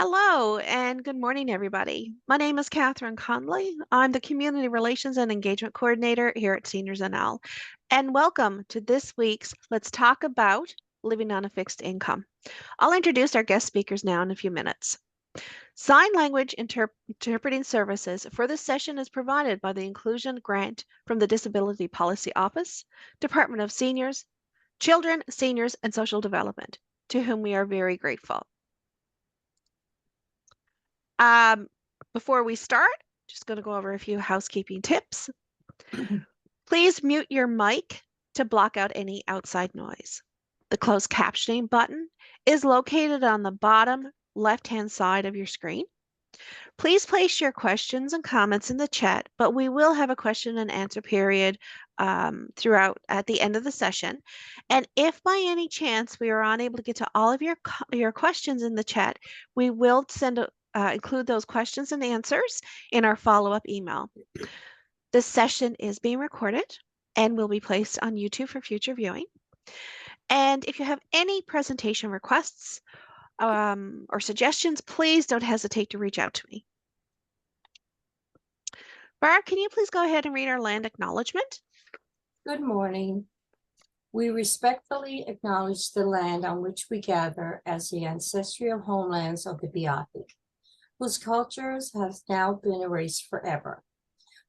Hello and good morning, everybody. My name is Catherine Conley. I'm the Community Relations and Engagement Coordinator here at Seniors NL. And welcome to this week's Let's Talk About Living on a Fixed Income. I'll introduce our guest speakers now in a few minutes. Sign language interpreting services for this session is provided by the Inclusion Grant from the Disability Policy Office, Department of Seniors, Children, Seniors, and Social Development, to whom we are very grateful. Before we start, just going to go over a few housekeeping tips. Please mute your mic to block out any outside noise. The closed captioning button is located on the bottom left-hand side of your screen. Please place your questions and comments in the chat, but we will have a question and answer period throughout at the end of the session. And if by any chance we are unable to get to all of your questions in the chat, we will include those questions and answers in our follow-up email. This session is being recorded and will be placed on YouTube for future viewing. And if you have any presentation requests or suggestions, please don't hesitate to reach out to me. Barb, can you please go ahead and read our land acknowledgement? Good morning. We respectfully acknowledge the land on which we gather as the ancestral homelands of the Beothuk, whose cultures have now been erased forever.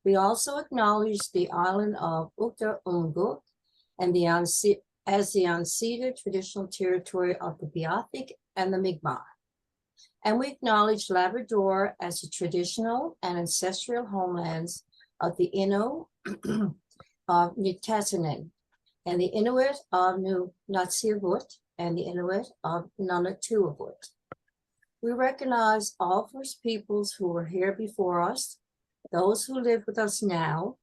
We also acknowledge the island of Uta-Unguk and as the unceded traditional territory of the Beothuk and the Mi'kmaq. And we acknowledge Labrador as the traditional and ancestral homelands of the Innu of Nitassinan, and the Inuit of Nunatsiavut, and the Inuit of Nunatuavut. We recognize all First Peoples who were here before us, those who live with us now,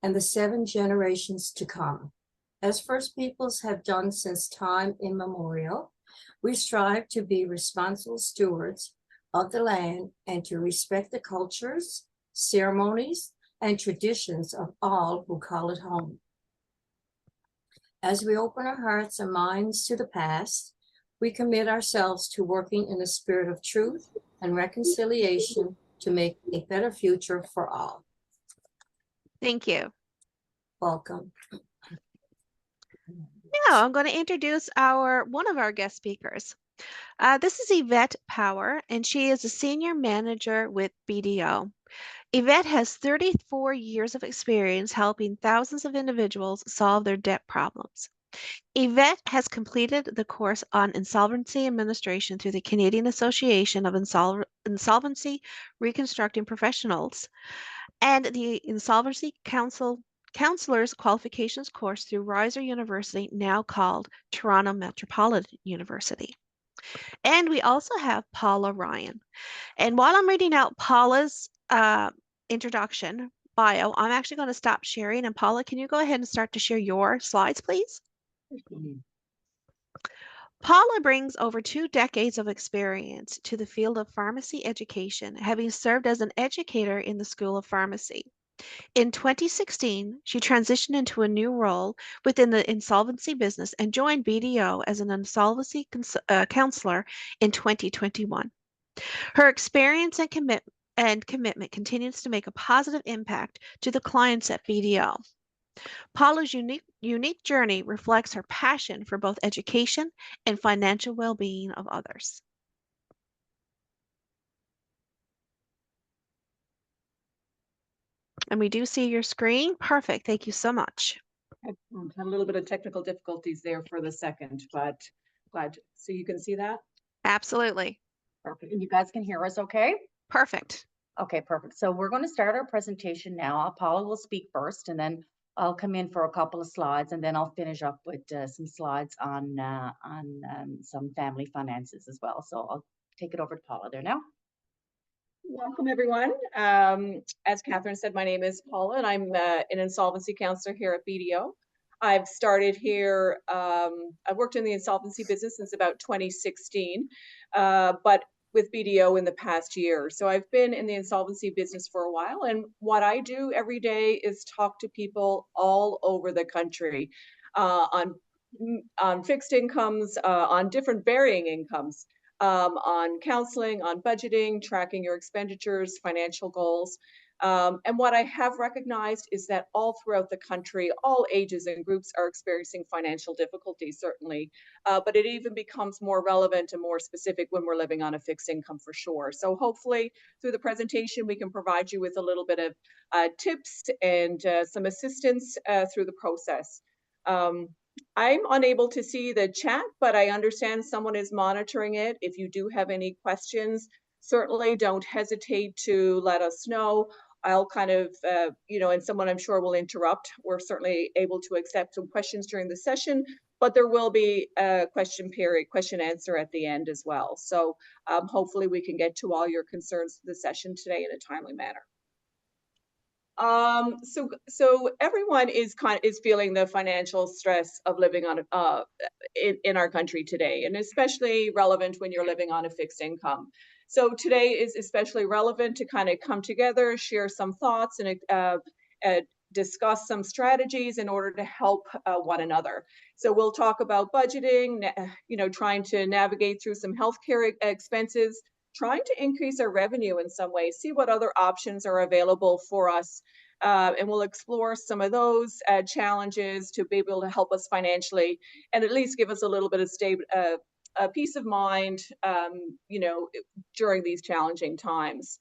and the 7 generations to come. As First Peoples have done since time immemorial, we strive to be responsible stewards of the land and to respect the cultures, ceremonies, and traditions of all who call it home. As we open our hearts and minds to the past, we commit ourselves to working in a spirit of truth and reconciliation to make a better future for all. Thank you. Welcome. Now I'm going to introduce one of our guest speakers. This is Yvette Power, and she is a senior manager with BDO. Yvette has 34 years of experience helping thousands of individuals solve their debt problems. Yvette has completed the course on insolvency administration through the Canadian Association of Insolvency Reconstructing Professionals and the Insolvency Counselor's Qualifications course through Riser University, now called Toronto Metropolitan University. And we also have Paula Ryan. And while I'm reading out Paula's introduction bio, I'm actually going to stop sharing. And Paula, can you go ahead and start to share your slides, please? Paula brings over 2 decades of experience to the field of pharmacy education, having served as an educator in the School of Pharmacy. In 2016, she transitioned into a new role within the insolvency business and joined BDO as an insolvency counselor in 2021. Her experience and commitment continues to make a positive impact to the clients at BDO. Paula's unique journey reflects her passion for both education and financial well-being of others. And we do see your screen. Perfect. Thank you so much. I had a little bit of technical difficulties there for the second, but glad. So you can see that? Absolutely. Perfect. And you guys can hear us okay? Perfect. Okay, perfect. So we're going to start our presentation now. Paula will speak first, and then I'll come in for a couple of slides, and then I'll finish up with some slides on some family finances as well. So I'll take it over to Paula there now. Welcome, everyone. As Catherine said, my name is Paula, and I'm an insolvency counselor here at BDO. I've started here, I've worked in the insolvency business since about 2016, but with BDO in the past year. So I've been in the insolvency business for a while, and what I do every day is talk to people all over the country on fixed incomes, on different varying incomes. on counseling, on budgeting, tracking your expenditures, financial goals. And what I have recognized is that all throughout the country, all ages and groups are experiencing financial difficulties, certainly, but it even becomes more relevant and more specific when we're living on a fixed income for sure. So hopefully through the presentation, we can provide you with a little bit of tips and some assistance through the process. I'm unable to see the chat, but I understand someone is monitoring it. If you do have any questions, certainly don't hesitate to let us know. I'll kind of, and someone I'm sure will interrupt. We're certainly able to accept some questions during the session, but there will be a question period, question answer at the end as well. So hopefully we can get to all your concerns for the session today in a timely manner. So everyone is feeling the financial stress of living on in our country today, and especially relevant when you're living on a fixed income. So today is especially relevant to kind of come together, share some thoughts, and discuss some strategies in order to help one another. So we'll talk about budgeting, trying to navigate through some healthcare expenses, trying to increase our revenue in some way, see what other options are available for us. And we'll explore some of those challenges to be able to help us financially and at least give us a little bit of peace of mind, during these challenging times.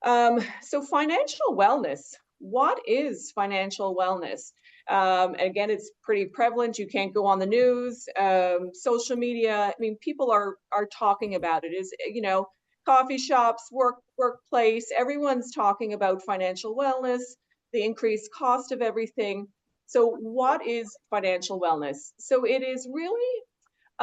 So financial wellness. What is financial wellness? Again, it's pretty prevalent. You can't go on the news, social media. I mean, people are talking about it. Is coffee shops, workplace. Everyone's talking about financial wellness, the increased cost of everything. So, what is financial wellness? So, it is really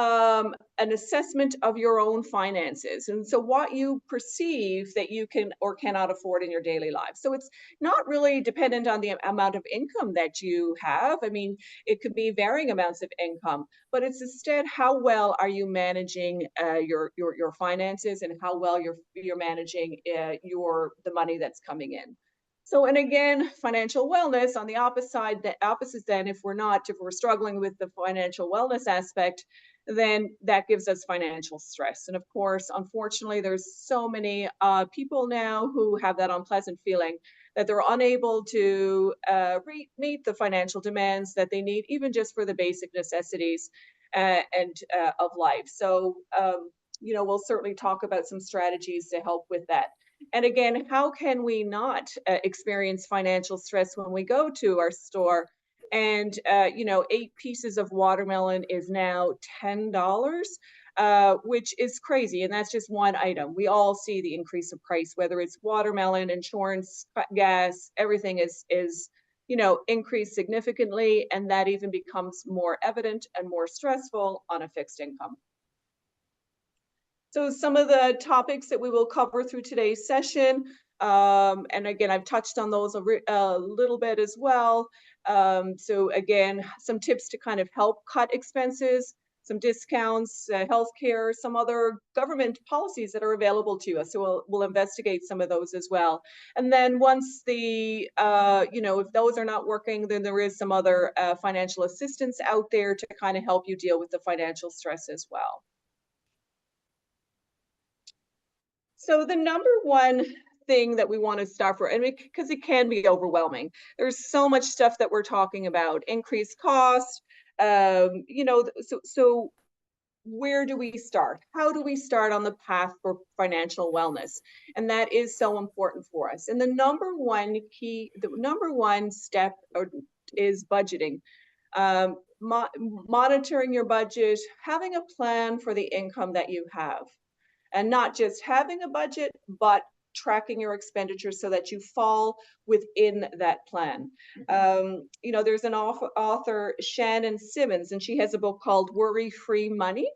an assessment of your own finances. And so what you perceive that you can or cannot afford in your daily life. So it's not really dependent on the amount of income that you have. I mean, it could be varying amounts of income, but it's instead how well are you managing your finances and how well you're managing the money that's coming in. So, and again, financial wellness on the opposite then, if we're struggling with the financial wellness aspect, then that gives us financial stress. And of course, unfortunately, there's so many people now who have that unpleasant feeling that they're unable to meet the financial demands that they need, even just for the basic necessities of life. So, we'll certainly talk about some strategies to help with that. And again, how can we not experience financial stress when we go to our store? And 8 pieces of watermelon is now $10, which is crazy. And that's just one item. We all see the increase of price, whether it's watermelon, insurance, gas, everything is increased significantly. And that even becomes more evident and more stressful on a fixed income. So some of the topics that we will cover through today's session, and again, I've touched on those a little bit as well. So again, some tips to kind of help cut expenses, some discounts, healthcare, some other government policies that are available to us. So we'll investigate some of those as well. And then once if those are not working, then there is some other financial assistance out there to kind of help you deal with the financial stress as well. So the number one thing that we want to start for, because it can be overwhelming. There's so much stuff that we're talking about, increased cost, so where do we start? How do we start on the path for financial wellness? And that is so important for us. And the number one step is budgeting. Monitoring your budget, having a plan for the income that you have. And not just having a budget, but tracking your expenditures so that you fall within that plan. There's an author, Shannon Simmons, and she has a book called Worry-Free Money.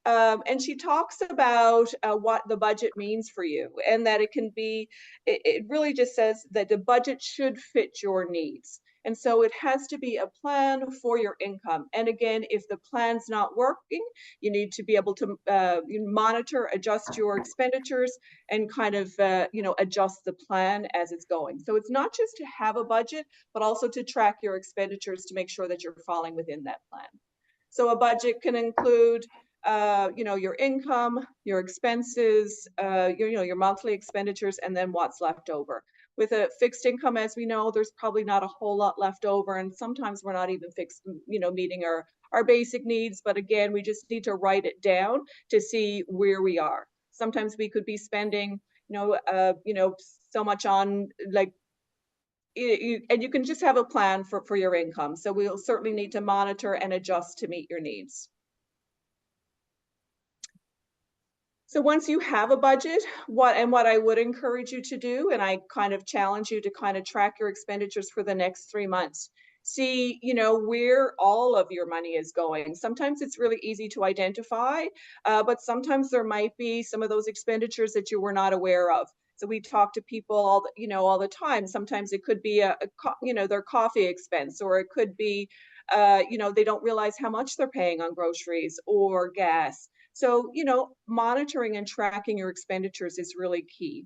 And she talks about what the budget means for you, and that it really just says that the budget should fit your needs. And so it has to be a plan for your income. And again, if the plan's not working, you need to be able to monitor, adjust your expenditures, and kind of adjust the plan as it's going. So it's not just to have a budget, but also to track your expenditures to make sure that you're falling within that plan. So a budget can include your income, your expenses, your monthly expenditures, and then what's left over. With a fixed income, as we know, there's probably not a whole lot left over, and sometimes we're not even meeting our basic needs. But again, we just need to write it down to see where we are. Sometimes we could be spending, so much on like, and you can just have a plan for your income. So we'll certainly need to monitor and adjust to meet your needs. So once you have a budget, what I would encourage you to do, and I kind of challenge you to kind of track your expenditures for the next 3 months. See, where all of your money is going. Sometimes it's really easy to identify, but sometimes there might be some of those expenditures that you were not aware of. So we talk to people all the time. Sometimes it could be their coffee expense, or it could be, they don't realize how much they're paying on groceries or gas. So, monitoring and tracking your expenditures is really key.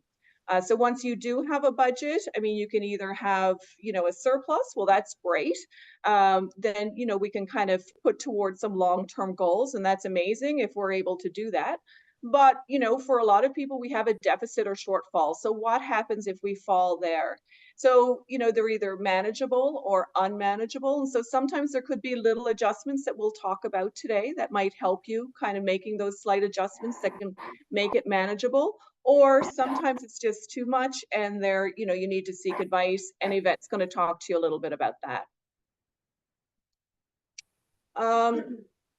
So once you do have a budget, I mean, you can either have, a surplus. Well, that's great. Then, we can kind of put towards some long-term goals, and that's amazing if we're able to do that. But, for a lot of people, we have a deficit or shortfall. So what happens if we fall there? So, they're either manageable or unmanageable. And so sometimes there could be little adjustments that we'll talk about today that might help you kind of making those slight adjustments that can make it manageable. Or sometimes it's just too much and you need to seek advice, and Yvette's going to talk to you a little bit about that.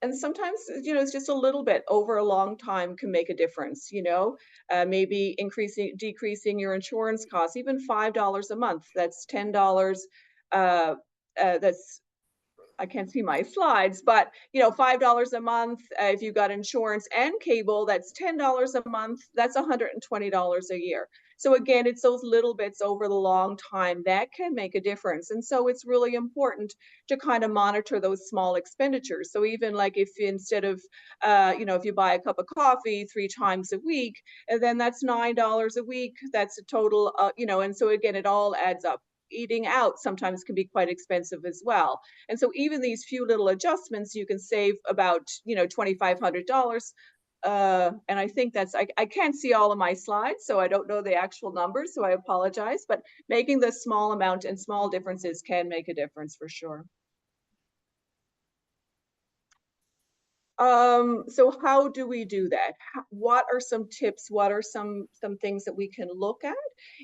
And sometimes, it's just a little bit over a long time can make a difference, maybe decreasing your insurance costs, even $5 a month. That's $10. That's, I can't see my slides, but $5 a month. If you got insurance and cable, that's $10 a month. That's $120 a year. So again, it's those little bits over the long time that can make a difference. And so it's really important to kind of monitor those small expenditures. So even like if instead of, if you buy a cup of coffee 3 times a week, and then that's $9 a week, that's a total, and so again, it all adds up. Eating out sometimes can be quite expensive as well. And so even these few little adjustments, you can save about, $2,500. And I think I can't see all of my slides, so I don't know the actual numbers, so I apologize, but making the small amount and small differences can make a difference for sure. So how do we do that? What are some tips? What are some things that we can look at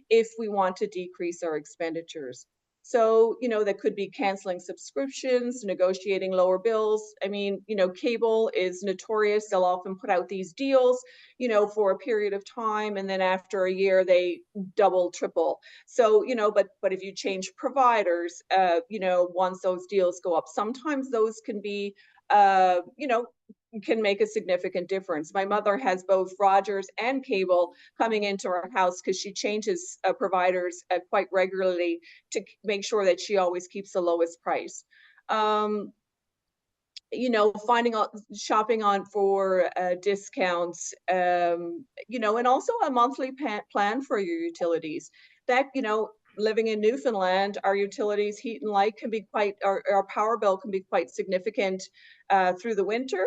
if we want to decrease our expenditures? So, that could be canceling subscriptions, negotiating lower bills. I mean, cable is notorious. They'll often put out these deals, for a period of time, and then after a year they double, triple. So, but if you change providers, once those deals go up, sometimes those can be, can make a significant difference. My mother has both Rogers and cable coming into our house because she changes providers quite regularly to make sure that she always keeps the lowest price. Finding out, shopping on for discounts, and also a monthly plan for your utilities. That, living in Newfoundland, our utilities, heat and light can be our power bill can be quite significant through the winter,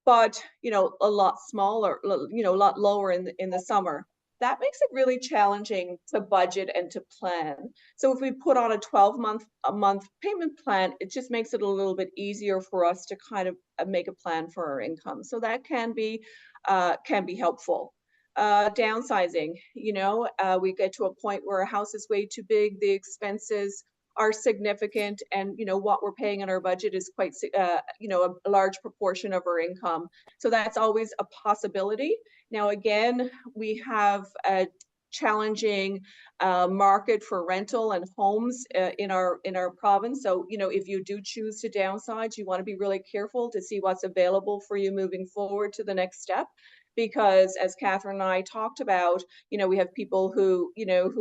but a lot smaller, a lot lower in the summer. That makes it really challenging to budget and to plan. So if we put on a month payment plan, it just makes it a little bit easier for us to kind of make a plan for our income. So that can be helpful. Downsizing, we get to a point where a house is way too big, the expenses are significant, and what we're paying in our budget is quite a large proportion of our income. So that's always a possibility. Now again, we have a challenging market for rental and homes in our province. So if you do choose to downsize, you want to be really careful to see what's available for you moving forward to the next step. Because as Catherine and I talked about, we have people who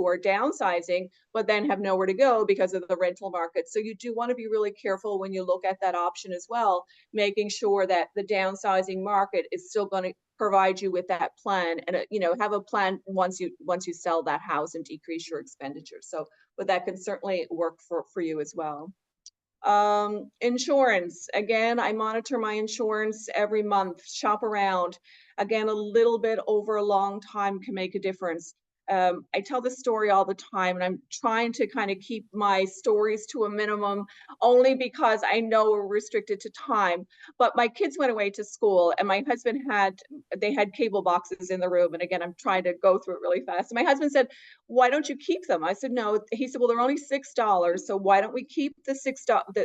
are downsizing, but then have nowhere to go because of the rental market. So you do want to be really careful when you look at that option as well, making sure that the downsizing market is still going to provide you with that plan, and have a plan once you sell that house and decrease your expenditures. So, but that can certainly work for you as well. Insurance. Again, I monitor my insurance every month, shop around. Again, a little bit over a long time can make a difference. I tell this story all the time, and I'm trying to kind of keep my stories to a minimum only because I know we're restricted to time. But my kids went away to school, and my husband they had cable boxes in the room. And again, I'm trying to go through it really fast. And my husband said, "Why don't you keep them?" I said, "No." He said, "Well, they're only $6. So why don't we keep the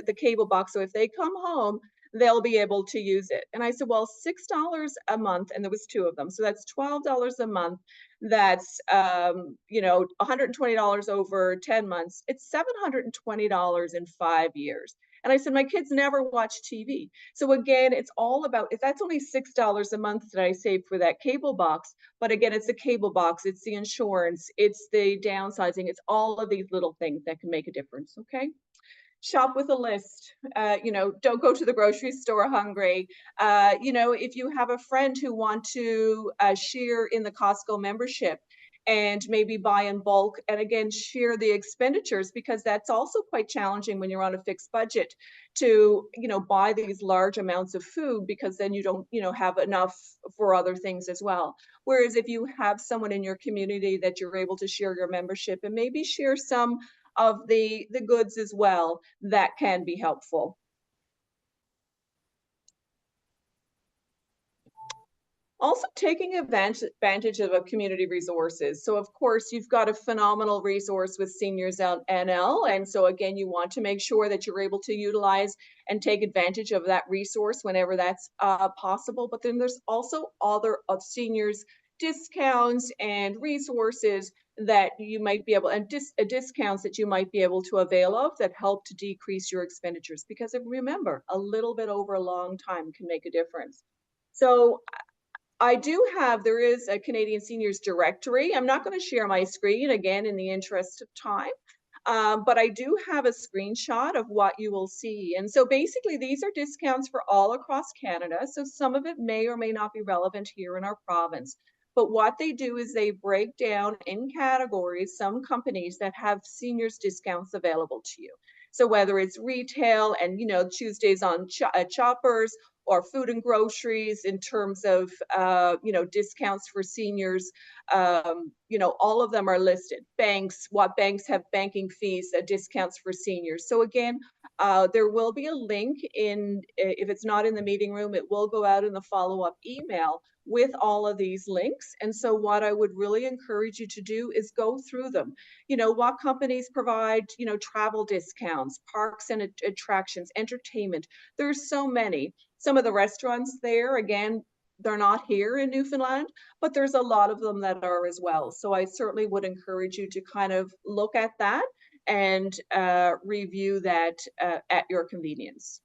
the cable box? So if they come home, they'll be able to use it." And I said, "Well, $6 a month," and there was two of them. So that's $12 a month. That's $120 over 10 months. It's $720 in 5 years. And I said, my kids never watch TV. So again, it's all about, if that's only $6 a month that I save for that cable box, but again, it's the cable box, it's the insurance, it's the downsizing, it's all of these little things that can make a difference, okay? Shop with a list. Don't go to the grocery store hungry. If you have a friend who want to share in the Costco membership and maybe buy in bulk, and again, share the expenditures, because that's also quite challenging when you're on a fixed budget to, buy these large amounts of food, because then you don't, have enough for other things as well. Whereas if you have someone in your community that you're able to share your membership and maybe share some of the goods as well, that can be helpful. Also taking advantage of community resources. So of course, you've got a phenomenal resource with Seniors NL. And so again, you want to make sure that you're able to utilize and take advantage of that resource whenever that's possible. But then there's also other seniors discounts and resources that you might be able, and discounts that you might be able to avail of that help to decrease your expenditures. Because remember, a little bit over a long time can make a difference. So there is a Canadian Seniors Directory. I'm not going to share my screen again in the interest of time, but I do have a screenshot of what you will see. And so basically these are discounts for all across Canada. So some of it may or may not be relevant here in our province. But what they do is they break down in categories some companies that have seniors discounts available to you. So whether it's retail and, Tuesdays on Choppers, or food and groceries in terms of, discounts for seniors, all of them are listed. Banks, what banks have banking fees, discounts for seniors. So again, there will be a link if it's not in the meeting room, it will go out in the follow-up email with all of these links. And so what I would really encourage you to do is go through them. What companies provide, travel discounts, parks and attractions, entertainment. There's so many. Some of the restaurants there, again, they're not here in Newfoundland, but there's a lot of them that are as well. So I certainly would encourage you to kind of look at that and review that at your convenience.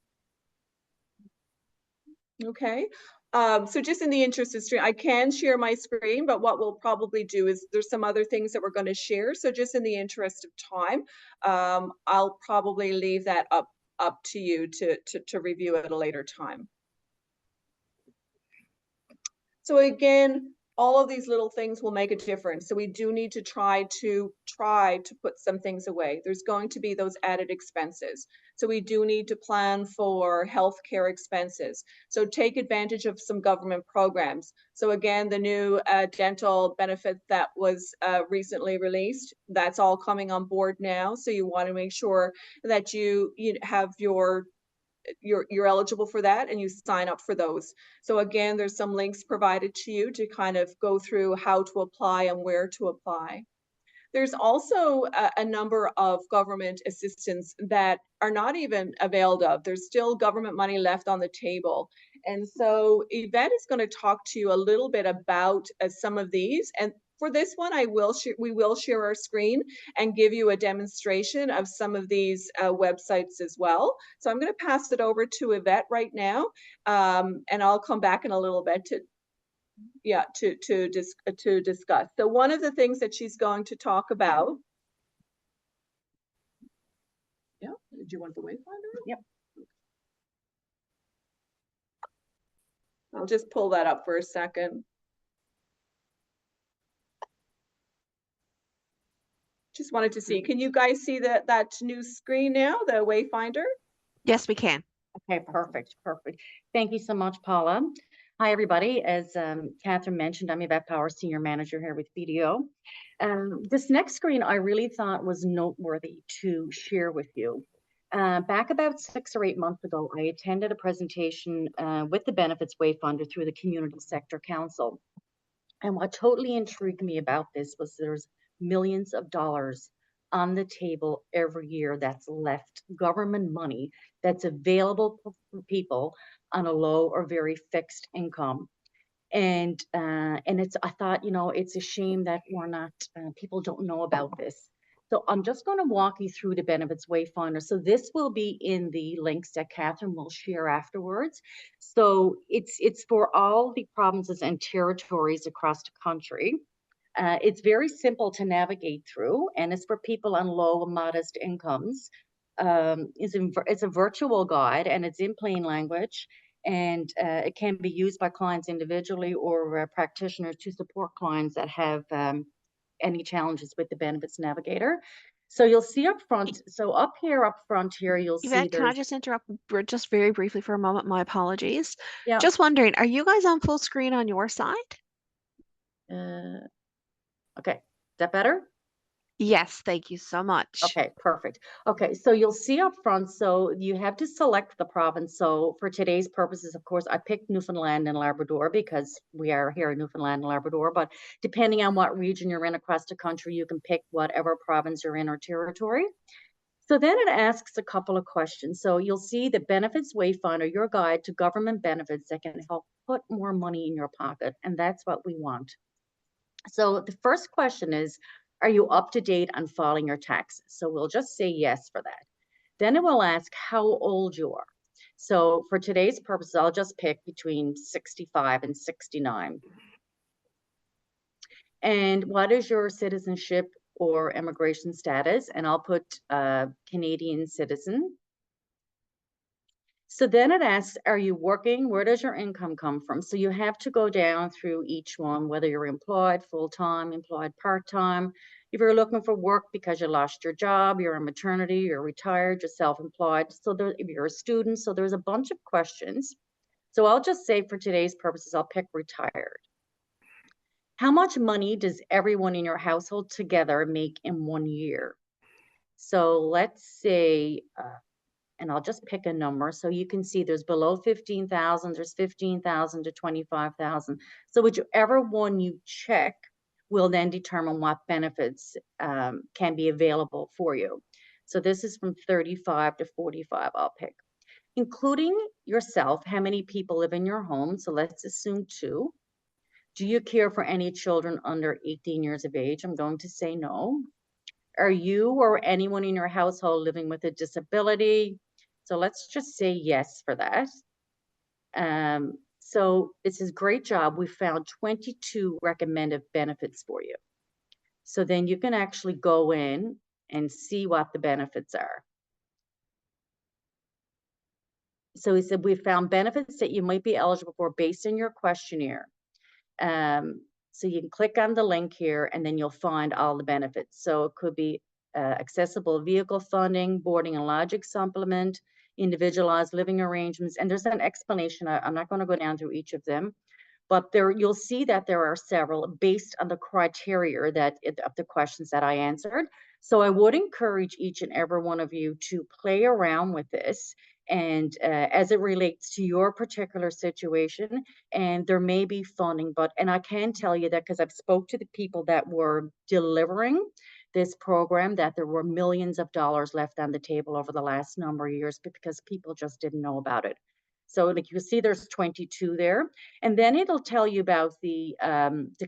Okay. So just in the interest of stream, I can share my screen, but what we'll probably do is there's some other things that we're going to share. So just in the interest of time, I'll probably leave that up to you to review at a later time. So again, all of these little things will make a difference. So we do need to try to put some things away. There's going to be those added expenses. So we do need to plan for healthcare expenses. So take advantage of some government programs. So again, the new dental benefit that was recently released, that's all coming on board now. So you want to make sure that you have you're eligible for that and you sign up for those. So again, there's some links provided to you to kind of go through how to apply and where to apply. There's also a number of government assistance that are not even availed of. There's still government money left on the table. And so Yvette is going to talk to you a little bit about some of these. And for this one, we will share our screen and give you a demonstration of some of these websites as well. So I'm going to pass it over to Yvette right now, and I'll come back in a little bit to discuss. So one of the things that she's going to talk about. Yeah, do you want the wayfinder? Yep. I'll just pull that up for a second. Just wanted to see, can you guys see that new screen now, the wayfinder? Yes, we can. Okay, perfect, perfect. Thank you so much, Paula. Hi, everybody. As Catherine mentioned, I'm Yvette Power, Senior Manager here with BDO. This next screen I really thought was noteworthy to share with you. Back about 6 or 8 months ago, I attended a presentation with the Benefits Wayfinder through the Community Sector Council. And what totally intrigued me about this was there's millions of dollars on the table every year that's left, government money that's available for people on a low or very fixed income. And it's, I thought, it's a shame that we're not, people don't know about this. So I'm just going to walk you through the Benefits Wayfinder. So this will be in the links that Catherine will share afterwards. So it's for all the provinces and territories across the country. It's very simple to navigate through, and it's for people on low and modest incomes. It's a virtual guide, and it's in plain language, and it can be used by clients individually or practitioners to support clients that have any challenges with the Benefits Navigator. So you'll see up front, so up front here, you'll see Yvette, can I there's, just interrupt just very briefly for a moment? My apologies. yeah, Just wondering, are you guys on full screen on your side? okay, is that better? Yes, thank you so much. Okay, perfect. Okay, so you'll see up front, so you have to select the province. So for today's purposes, of course, I picked Newfoundland and Labrador because we are here in Newfoundland and Labrador, but depending on what region you're in across the country, you can pick whatever province you're in or territory. So then it asks a couple of questions. So you'll see the Benefits Wayfinder, your guide to government benefits that can help put more money in your pocket, and that's what we want. So the first question is, are you up to date on filing your taxes? So we'll just say yes for that. Then it will ask how old you are. So for today's purposes, I'll just pick between 65 and 69. And what is your citizenship or immigration status? And I'll put Canadian citizen. So then it asks, are you working? Where does your income come from? So you have to go down through each one, whether you're employed full-time, employed part-time. If you're looking for work because you lost your job, you're on maternity, you're retired, you're self-employed. So there, if you're a student, so there's a bunch of questions. So I'll just say for today's purposes, I'll pick retired. How much money does everyone in your household together make in 1 year? So let's say, and I'll just pick a number. So you can see there's below 15,000, there's 15,000 to 25,000. So whichever one you check will then determine what benefits can be available for you. So this is from 35 to 45, I'll pick. Including yourself, how many people live in your home? So let's assume 2. Do you care for any children under 18 years of age? I'm going to say no. Are you or anyone in your household living with a disability? So let's just say yes for that. So it says, great job. We found 22 recommended benefits for you. So then you can actually go in and see what the benefits are. So he said, we found benefits that you might be eligible for based on your questionnaire. So you can click on the link here and then you'll find all the benefits. So it could be accessible vehicle funding, boarding and lodging supplement, individualized living arrangements, and there's an explanation. I'm not going to go down through each of them, but there you'll see that there are several based on the criteria that of the questions that I answered. So I would encourage each and every one of you to play around with this and as it relates to your particular situation. And there may be funding, and I can tell you that because I've spoke to the people that were delivering this program, that there were millions of dollars left on the table over the last number of years because people just didn't know about it. So like you see, there's 22 there, and then it'll tell you about the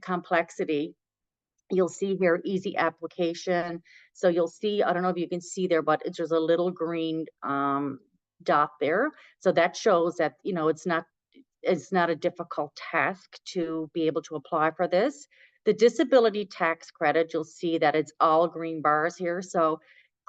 complexity. You'll see here easy application. So you'll see, I don't know if you can see there, but there's a little green dot there. So that shows that, it's not a difficult task to be able to apply for this. The disability tax credit, you'll see that it's all green bars here. So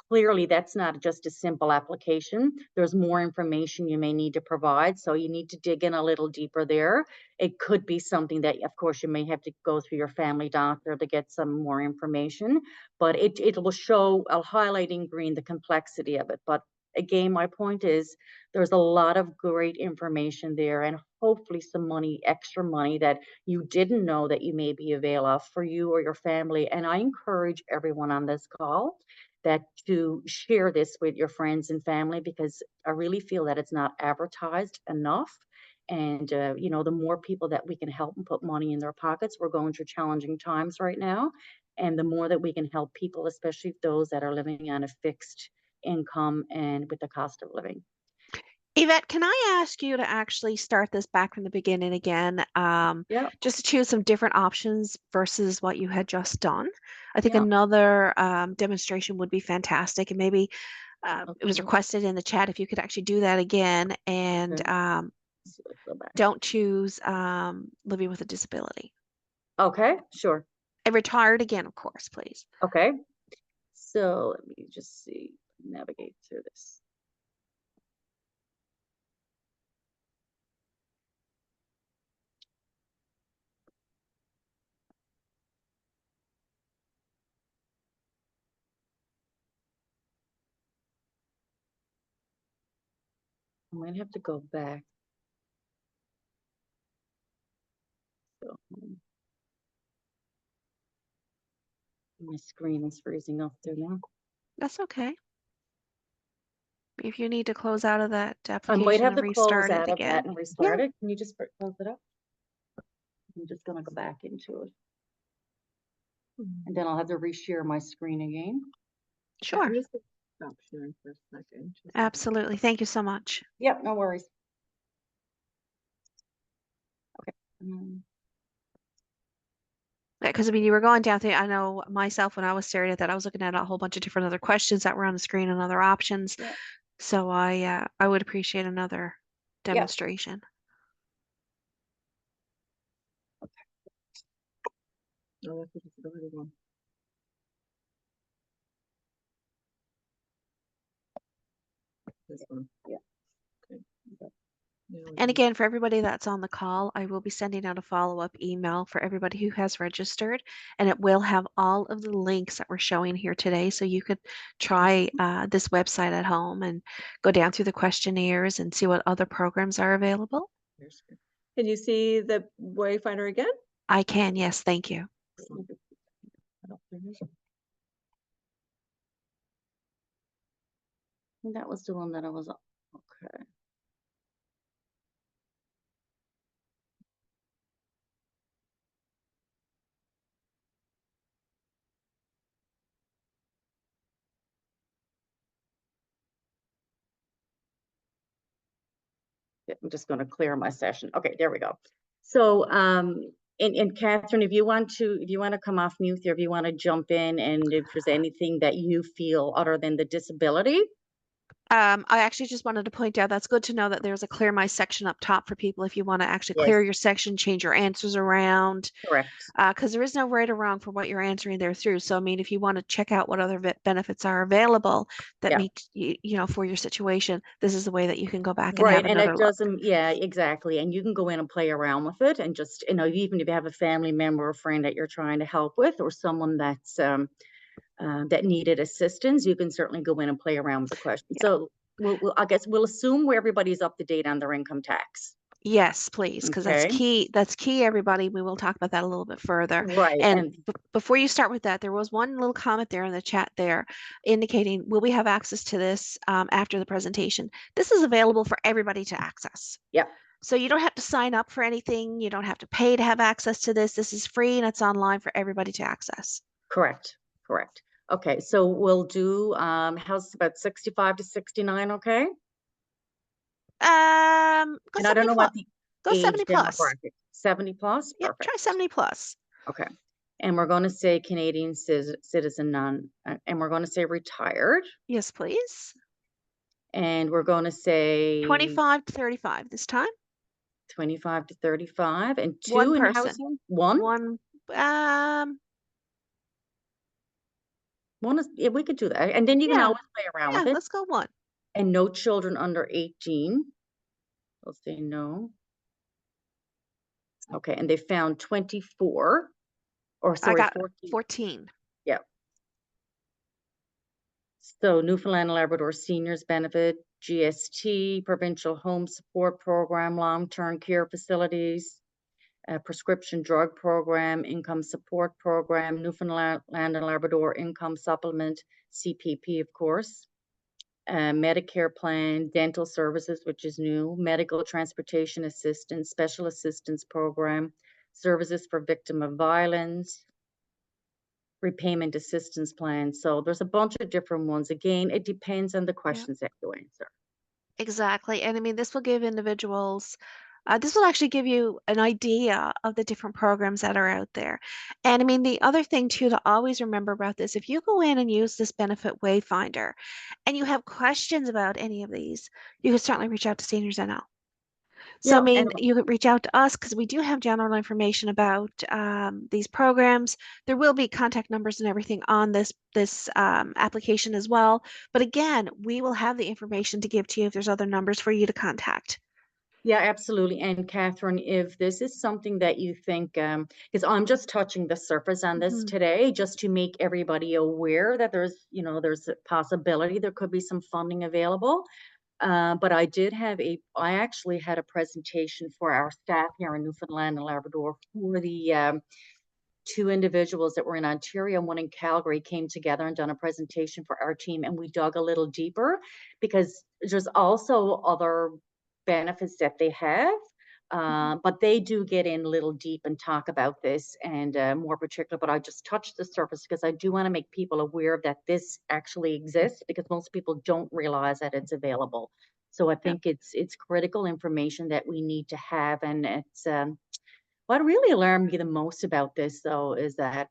clearly that's not just a simple application. There's more information you may need to provide. So you need to dig in a little deeper there. It could be something that, of course, you may have to go through your family doctor to get some more information, but it will show, I'll highlight in green the complexity of it. But again, my point is there's a lot of great information there, and hopefully some money, extra money that you didn't know that you may be avail of for you or your family. And I encourage everyone on this call that to share this with your friends and family, because I really feel that it's not advertised enough. And, you know, the more people that we can help and put money in their pockets, we're going through challenging times right now. And the more that we can help people, especially those that are living on a fixed income and with the cost of living. Yvette, can I ask you to actually start this back from the beginning again? Yeah, Just to choose some different options versus what you had just done. I think yeah. another demonstration would be fantastic. And maybe it was Okay. requested in the chat if you could actually do that again and Okay. So let's go back. don't choose living with a disability. Okay, sure. And retired again, of course, please. Okay. So let me just see, navigate through this. I might have to go back. So, my screen is freezing up there now. That's okay. If you need to close out of that I application might have and to close restart it out of again. that and restart it. Can you just close it up? I'm just gonna go back into it. And then I'll have to reshare my screen again. Sure. I'm just gonna stop sharing for a second. just a minute. Absolutely. Thank you so much. Yep, no worries. Okay. Um, Because I mean, you were going down through, I know myself when I was staring at that, I was looking at a whole bunch of different other questions that were on the screen and other options. Yeah. So I would appreciate another demonstration. Oh, that's a disability one. This one. Yeah. Okay. Now we And can- again, for everybody that's on the call, I will be sending out a follow-up email for everybody who has registered, and it will have all of the links that we're showing here today. So you could try this website at home and go down through the questionnaires and see what other programs are available. Here's your- Can you see the wayfinder again? I can, yes, thank you. I don't think there's- that was the one that I was on. Okay. Yeah, I'm just going to clear my session. Okay, there we go. So, and Catherine, if you want to come off mute there, if you want to jump in, and if there's anything that you feel other than the disability. I actually just wanted to point out that's good to know that there's a clear my section up top for people if you want to actually Yes. clear your section, change your answers around, Correct. because there is no right or wrong for what you're answering there through. So, I mean, if you want to check out what other benefits are available that Yeah. meet you know, for your situation, this is the way that you can go back and Right, have and another it look. doesn't, yeah, exactly. And you can go in and play around with it, and just, you know, even if you have a family member or friend that you're trying to help with, or someone that's that needed assistance, you can certainly go in and play around with the question. Yeah. So I guess we'll assume where everybody's up to date on their income tax. Yes, please, because that's Okay. key. That's key, everybody. We will talk about that a little bit further. Right, And and before you start with that, there was one little comment there in the chat there indicating, will we have access to this after the presentation? This is available for everybody to access. Yep. So you don't have to sign up for anything. You don't have to pay to have access to this. This is free and it's online for everybody to access. correct, correct. Okay, so we'll do how's about 65 to 69, okay? Go And I 70 don't know plus. what the Go age 70 plus. demographic. 70 plus? Yep, Perfect. try 70 plus. Okay. And we're going to say Canadian citizen and we're going to say retired. Yes, please. And we're going to say 25 to 35 this time. 25 to 35, and One two in person. household. One is, yeah, we could do that. And then you can Yeah. always play around yeah, with it. let's go one. And no children under 18. I'll say no. Okay, and they found 24, or I sorry, got 14. 14. Yeah. So Newfoundland and Labrador Seniors Benefit, GST, Provincial Home Support Program, Long-Term Care Facilities, Prescription Drug Program, Income Support Program, Newfoundland and Labrador Income Supplement, CPP, of course, Medicare Plan, Dental Services, which is new, Medical Transportation Assistance, Special Assistance Program, Services for Victim of Violence, Repayment Assistance Plan. So there's a bunch of different ones. Again, it depends on the questions that you answer. Exactly. And I mean, this will give individuals, this will actually give you an idea of the different programs that are out there. And I mean, the other thing too to always remember about this, if you go in and use this benefit wayfinder and you have questions about any of these, you can certainly reach out to Seniors NL. So, I Yeah, mean, and you could reach out to us because we do have general information about these programs. There will be contact numbers and everything on this application as well. But again, we will have the information to give to you if there's other numbers for you to contact. yeah, absolutely. And Catherine, if this is something that you think, because I'm just touching the surface on this Mhm. today, just to make everybody aware that there's a possibility there could be some funding available. But I actually had a presentation for our staff here in Newfoundland and Labrador for the two individuals that were in Ontario and one in Calgary came together and done a presentation for our team. And we dug a little deeper because there's also other benefits that they have. But they do get in a little deep and talk about this and more particular, but I just touched the surface because I do want to make people aware that this actually exists because most people don't realize that it's available. So I Yep. think it's critical information that we need to have. And it's what really alarmed me the most about this though is that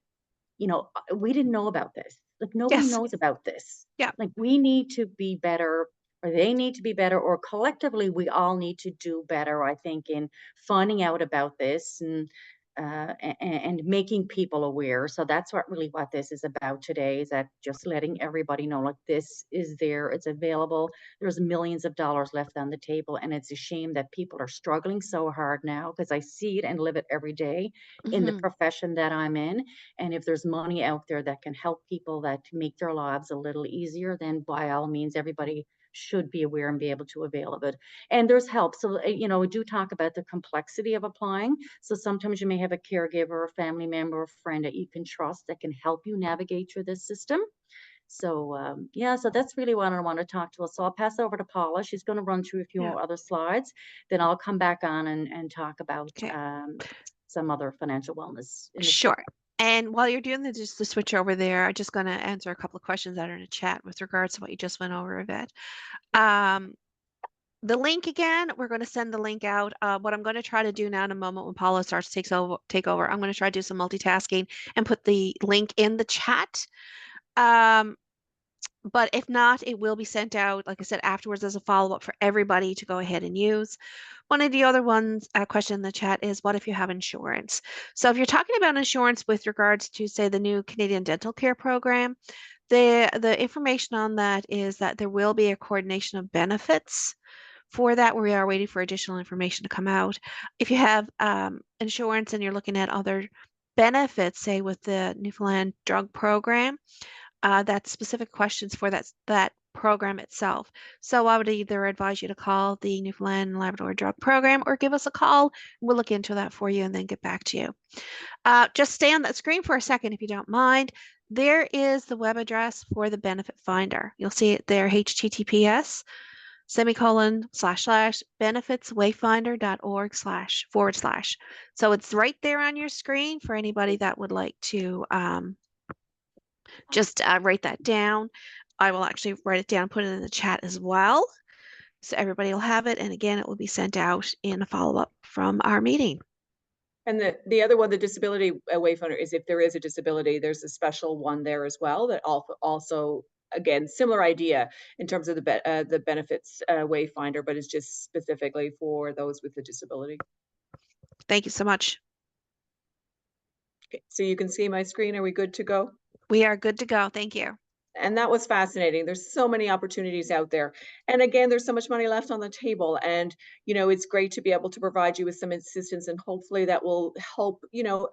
we didn't know about this. Like nobody Yes. knows about this. Yeah. Like we need to be better, or they need to be better, or collectively we all need to do better, I think, in finding out about this and making people aware. So that's what this is about today, is that just letting everybody know, like, this is there, it's available. There's millions of dollars left on the table, and it's a shame that people are struggling so hard now because I see it and live it every day in the Mhm. profession that I'm in. And if there's money out there that can help people, that make their lives a little easier, then by all means, everybody should be aware and be able to avail of it. And there's help. So, we do talk about the complexity of applying. So sometimes you may have a caregiver, a family member, a friend that you can trust that can help you navigate through this system. So, yeah, so that's really what I want to talk to us. So I'll pass over to Paula. She's going to run through a few Yeah. more other slides. Then I'll come back on and talk about Okay. some other financial wellness initiatives. Sure. And while you're doing just the switch over there, I'm just going to answer a couple of questions that are in the chat with regards to what you just went over, Yvette. The link again, we're going to send the link out. What I'm going to try to do now in a moment when Paula starts to take over, I'm going to try to do some multitasking and put the link in the chat. But if not, it will be sent out, like I said, afterwards as a follow-up for everybody to go ahead and use. One of the other ones, question in the chat is, what if you have insurance? So if you're talking about insurance with regards to, say, the new Canadian Dental Care Program, the information on that is that there will be a coordination of benefits for that. We are waiting for additional information to come out. If you have insurance and you're looking at other benefits, say with the Newfoundland drug program, that's specific questions for that program itself. So I would either advise you to call the Newfoundland and Labrador drug program or give us a call. We'll look into that for you and then get back to you. Just stay on that screen for a second if you don't mind. There is the web address for the benefit finder. You'll see it there, https://benefitswayfinder.org//. So it's right there on your screen for anybody that would like to just write that down. I will actually write it down, put it in the chat as well. So everybody will have it. And again, it will be sent out in a follow-up from our meeting. And the other one, the disability wayfinder, is if there is a disability, there's a special one there as well that also again, similar idea in terms of the benefits wayfinder, but it's just specifically for those with a disability. Thank you so much. Okay, so you can see my screen. Are we good to go? We are good to go. Thank you. And that was fascinating. There's so many opportunities out there. And again, there's so much money left on the table. And, it's great to be able to provide you with some assistance, and hopefully that will help,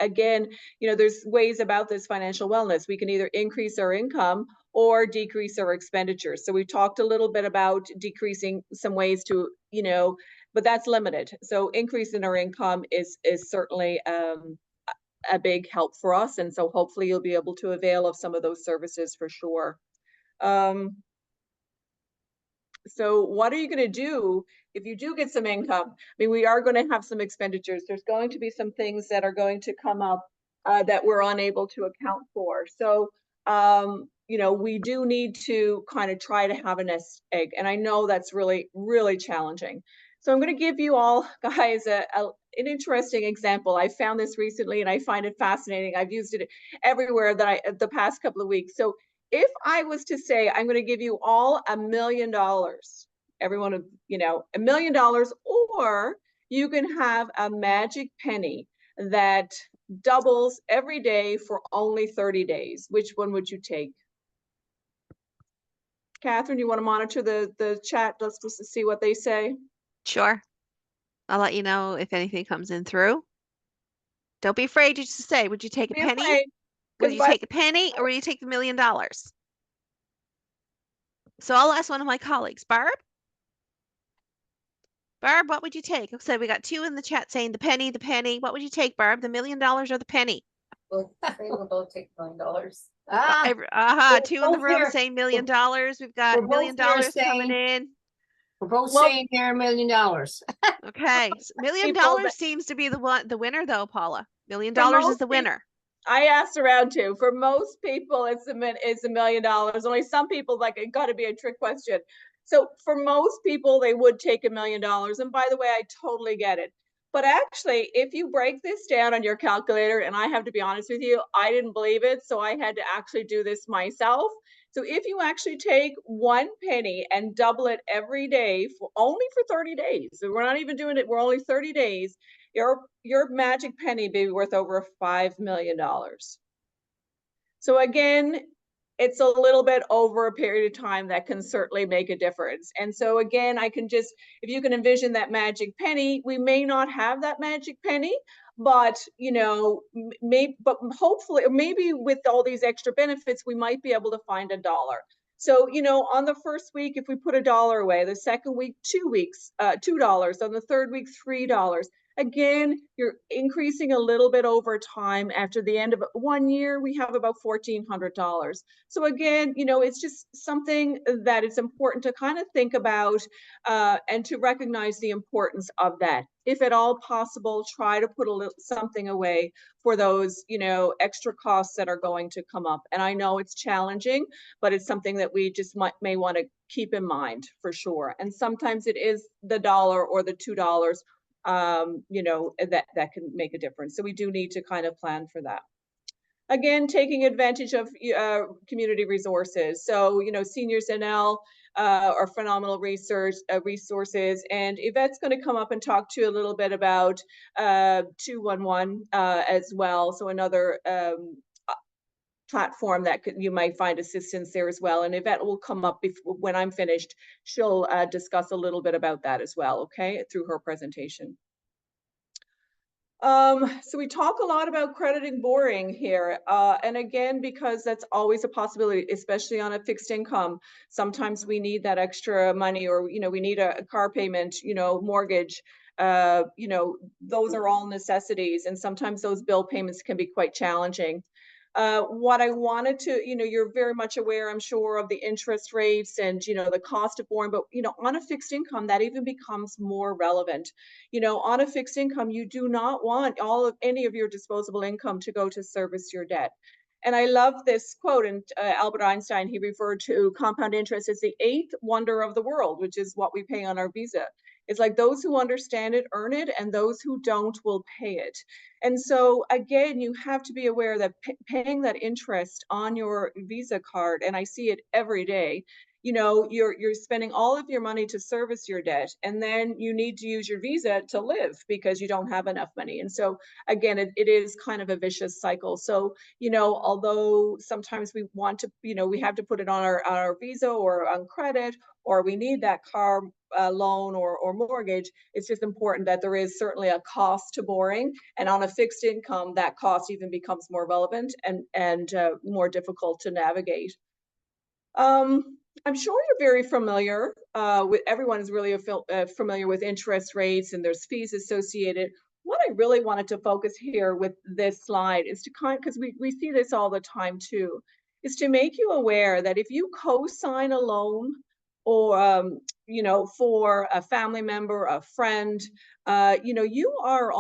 again, there's ways about this financial wellness. We can either increase our income or decrease our expenditures. So we talked a little bit about decreasing some ways to, but that's limited. So increasing our income is certainly a big help for us. And so hopefully you'll be able to avail of some of those services for sure. So what are you going to do if you do get some income? I mean, we are going to have some expenditures. There's going to be some things that are going to come up that we're unable to account for. So, we do need to kind of try to have a nest egg. And I know that's really, really challenging. So I'm going to give you all guys an interesting example. I found this recently and I find it fascinating. I've used it everywhere the past couple of weeks. So if I was to say, I'm going to give you all $1 million, everyone, $1 million, or you can have a magic penny that doubles every day for only 30 days, which one would you take? Catherine, you want to monitor the chat just to see what they say? Sure. I'll let you know if anything comes in through. Don't be afraid to just say, would you take a Be penny? afraid, Would 'cause you take a penny or would you take the $1 million? So I'll ask one of my colleagues, Barb, what would you take? So we got two in the chat saying the penny, the penny. What would you take, Barb? The $1 million or the penny? Well, they will both take $1 million. Ah, Two in the both room here. saying $1 million. We've got We're $1 million both here coming saying- in. we're both Well- saying they're $1 million. Okay, $1 million People that- seems to be the winner though, Paula. $1 million For is most the winner. I asked around too. For most people, it's $1 million. Only some people like it got to be a trick question. So for most people, they would take $1 million. And by the way, I totally get it. But actually, if you break this down on your calculator, and I have to be honest with you, I didn't believe it, so I had to actually do this myself. So if you actually take 1 penny and double it every day for only for 30 days, so we're not even doing it, we're only 30 days, your magic penny be worth over $5 million. So again, it's a little bit over a period of time that can certainly make a difference. And so again, if you can envision that magic penny, we may not have that magic penny, but but hopefully, or maybe with all these extra benefits, we might be able to find $1. So, on the first week, if we put $1 away, the second week, 2 weeks, $2, on the third week, $3. Again, you're increasing a little bit over time. After the end of 1 year, we have about $1,400. So again, it's just something that it's important to kind of think about and to recognize the importance of that. If at all possible, try to put something away for those, extra costs that are going to come up. And I know it's challenging, but it's something that we just may want to keep in mind for sure. And sometimes it is the $1 or the $2, that can make a difference. So we do need to kind of plan for that. Again, taking advantage of community resources. So, Seniors NL are phenomenal resources. And Yvette's going to come up and talk to you a little bit about 211 as well. So another platform that you might find assistance there as well. And Yvette will come up when I'm finished. She'll discuss a little bit about that as well, okay, through her presentation. So we talk a lot about crediting borrowing here. And again, because that's always a possibility, especially on a fixed income. Sometimes we need that extra money, or, we need a car payment, mortgage, those are all necessities. And sometimes those bill payments can be quite challenging. What I wanted to, you're very much aware, I'm sure, of the interest rates and, the cost of borrowing, but, on a fixed income, that even becomes more relevant. On a fixed income, you do not want any of your disposable income to go to service your debt. And I love this quote, and Albert Einstein, he referred to compound interest as the 8th wonder of the world, which is what we pay on our Visa. It's like those who understand it earn it, and those who don't will pay it. And so again, you have to be aware that paying that interest on your Visa card, and I see it every day, you know, you're spending all of your money to service your debt, and then you need to use your visa to live because you don't have enough money. And so again, it is kind of a vicious cycle. So, you know, although sometimes we want to, you know, we have to put it on our visa or on credit, or we need that car loan or mortgage, it's just important that there is certainly a cost to borrowing. And on a fixed income, that cost even becomes more relevant and more difficult to navigate. I'm sure you're very familiar with, everyone is really familiar with interest rates, and there's fees associated. What I really wanted to focus here with this slide is to because we see this all the time too, is to make you aware that if you co-sign a loan or, you know, for a family member, a friend, you know, you are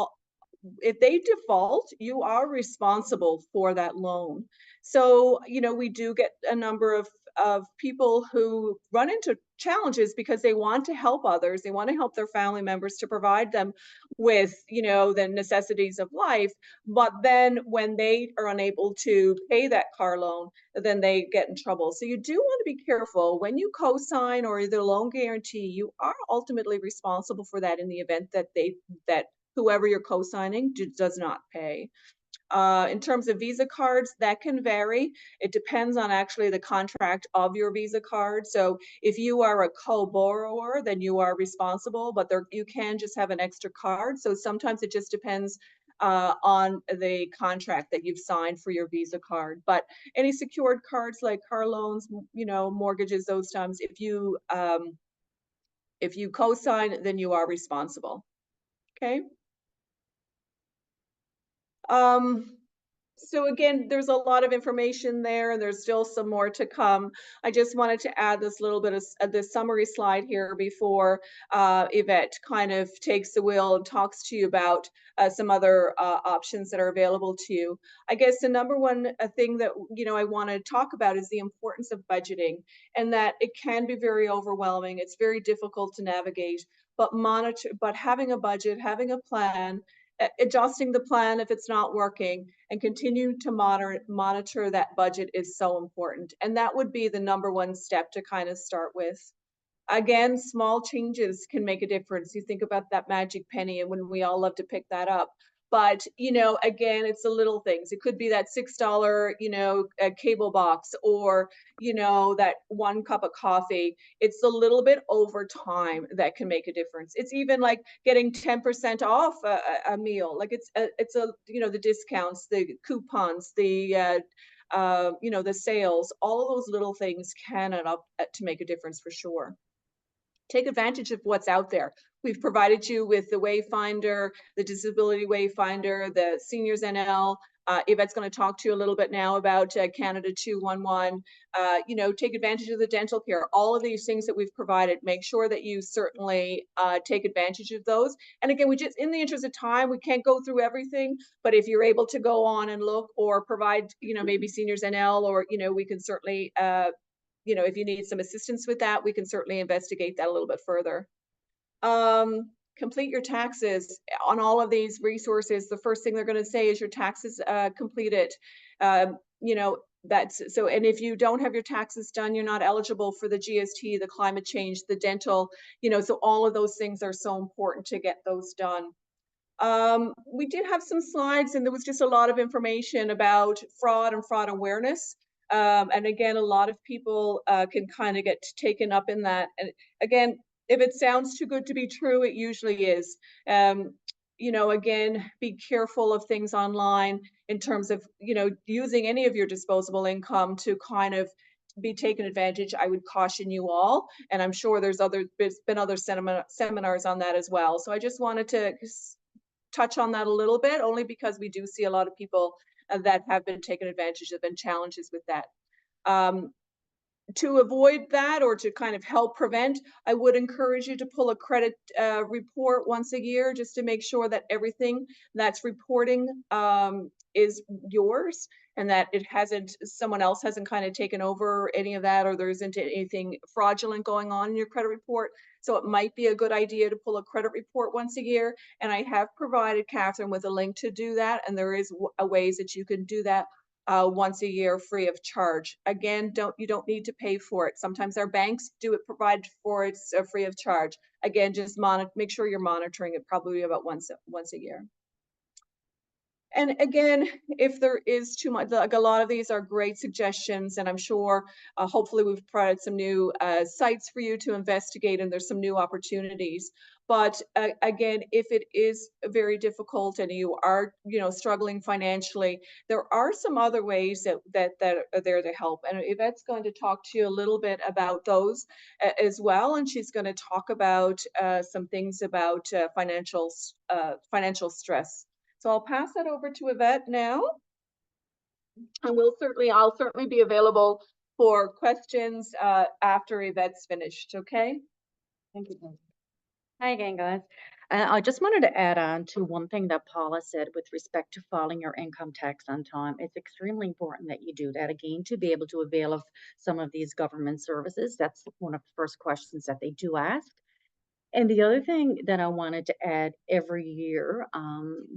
if they default, you are responsible for that loan. So, you know, we do get a number of people who run into challenges because they want to help others. They want to help their family members to provide them with, you know, the necessities of life. But then when they are unable to pay that car loan, then they get in trouble. So you do want to be careful when you co-sign or the loan guarantee, you are ultimately responsible for that in the event that that whoever you're co-signing does not pay. In terms of Visa cards, that can vary. It depends on actually the contract of your Visa card. So if you are a co-borrower, then you are responsible, but there, you can just have an extra card. So sometimes it just depends on the contract that you've signed for your Visa card. But any secured cards like car loans, you know, mortgages, those times, if you co-sign, then you are responsible. Okay. So again, there's a lot of information there, and there's still some more to come. I just wanted to add this little bit of this summary slide here before Yvette kind of takes the wheel and talks to you about some other options that are available to you. I guess the number one thing that, you know, I want to talk about is the importance of budgeting, and that it can be very overwhelming. It's very difficult to navigate, but having a budget, having a plan, adjusting the plan if it's not working, and continue to monitor that budget is so important. And that would be the number one step to kind of start with. Again, small changes can make a difference. You think about that magic penny, and when we all love to pick that up. But, you know, again, it's the little things. It could be that $6, you know, cable box, or, you know, that 1 cup of coffee. It's a little bit over time that can make a difference. It's even like getting 10% off a meal. Like it's a, you know, the discounts, the coupons, the, you know, the sales, all of those little things can add up to make a difference for sure. Take advantage of what's out there. We've provided you with the Wayfinder, the Disability Wayfinder, the Seniors NL. Yvette's going to talk to you a little bit now about Canada 211. You know, take advantage of the dental care. All of these things that we've provided, make sure that you certainly take advantage of those. And again, we just, in the interest of time, we can't go through everything, but if you're able to go on and look, or provide, you know, maybe Seniors NL, or, you know, we can certainly you know, if you need some assistance with that, we can certainly investigate that a little bit further. Complete your taxes. On all of these resources, the first thing they're going to say is your taxes completed. You know, that's so, and if you don't have your taxes done, you're not eligible for the GST, the climate change, the dental, you know, so all of those things are so important to get those done. We did have some slides, and there was just a lot of information about fraud and fraud awareness. And again, a lot of people can kind of get taken up in that. And again, if it sounds too good to be true, it usually is. You know, again, be careful of things online in terms of, you know, using any of your disposable income to kind of be taken advantage. I would caution you all, and I'm sure there's been other seminars on that as well. So I just wanted to touch on that a little bit, only because we do see a lot of people that have been taken advantage of, and challenges with that. To avoid that, or to kind of help prevent, I would encourage you to pull a credit report once a year, just to make sure that everything that's reporting is yours, and that it hasn't, someone else hasn't kind of taken over any of that, or there isn't anything fraudulent going on in your credit report. So it might be a good idea to pull a credit report once a year. And I have provided Catherine with a link to do that, and there is ways that you can do that. once a year free of charge. Again, you don't need to pay for it. Sometimes our banks do it, provide for it free of charge. Again, just make sure you're monitoring it probably about once a year. And again, if there is too much, like a lot of these are great suggestions, and I'm sure, hopefully we've provided some new sites for you to investigate, and there's some new opportunities. But again, if it is very difficult and you are, struggling financially, there are some other ways that are there to help. And Yvette's going to talk to you a little bit about those as well, and she's going to talk about some things about financial stress. So I'll pass that over to Yvette now, and I'll certainly be available for questions after Yvette's finished. Okay. Thank you, Paula. Hi again, guys. I just wanted to add on to one thing that Paula said with respect to filing your income tax on time. It's extremely important that you do that, again, to be able to avail of some of these government services. That's one of the first questions that they do ask. And the other thing that I wanted to add, every year,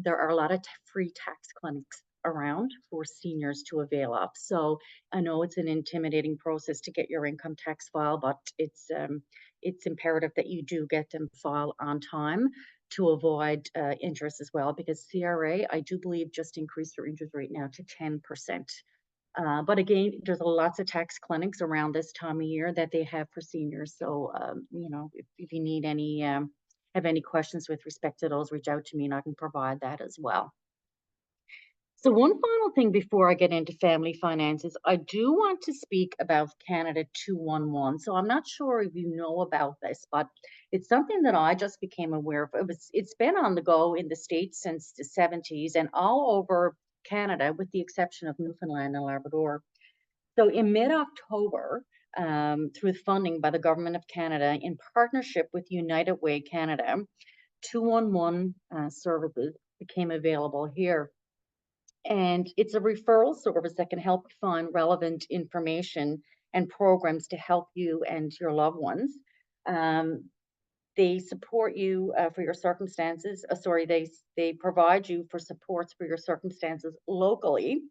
there are a lot of free tax clinics around for seniors to avail of. So I know it's an intimidating process to get your income tax file, but it's imperative that you do get them filed on time to avoid interest as well, because CRA, I do believe, just increased their interest rate now to 10%. But again, there's lots of tax clinics around this time of year that they have for seniors. So, if you need any, have any questions with respect to those, reach out to me and I can provide that as well. So one final thing before I get into family finances, I do want to speak about Canada 211. So I'm not sure if you know about this, but it's something that I just became aware of. It's been on the go in the States since the 70s and all over Canada, with the exception of Newfoundland and Labrador. So in mid-October, through funding by the Government of Canada in partnership with United Way Canada, 211 services became available here. And it's a referral service that can help you find relevant information and programs to help you and your loved ones. They support you for your circumstances. They provide you for supports for your circumstances locally.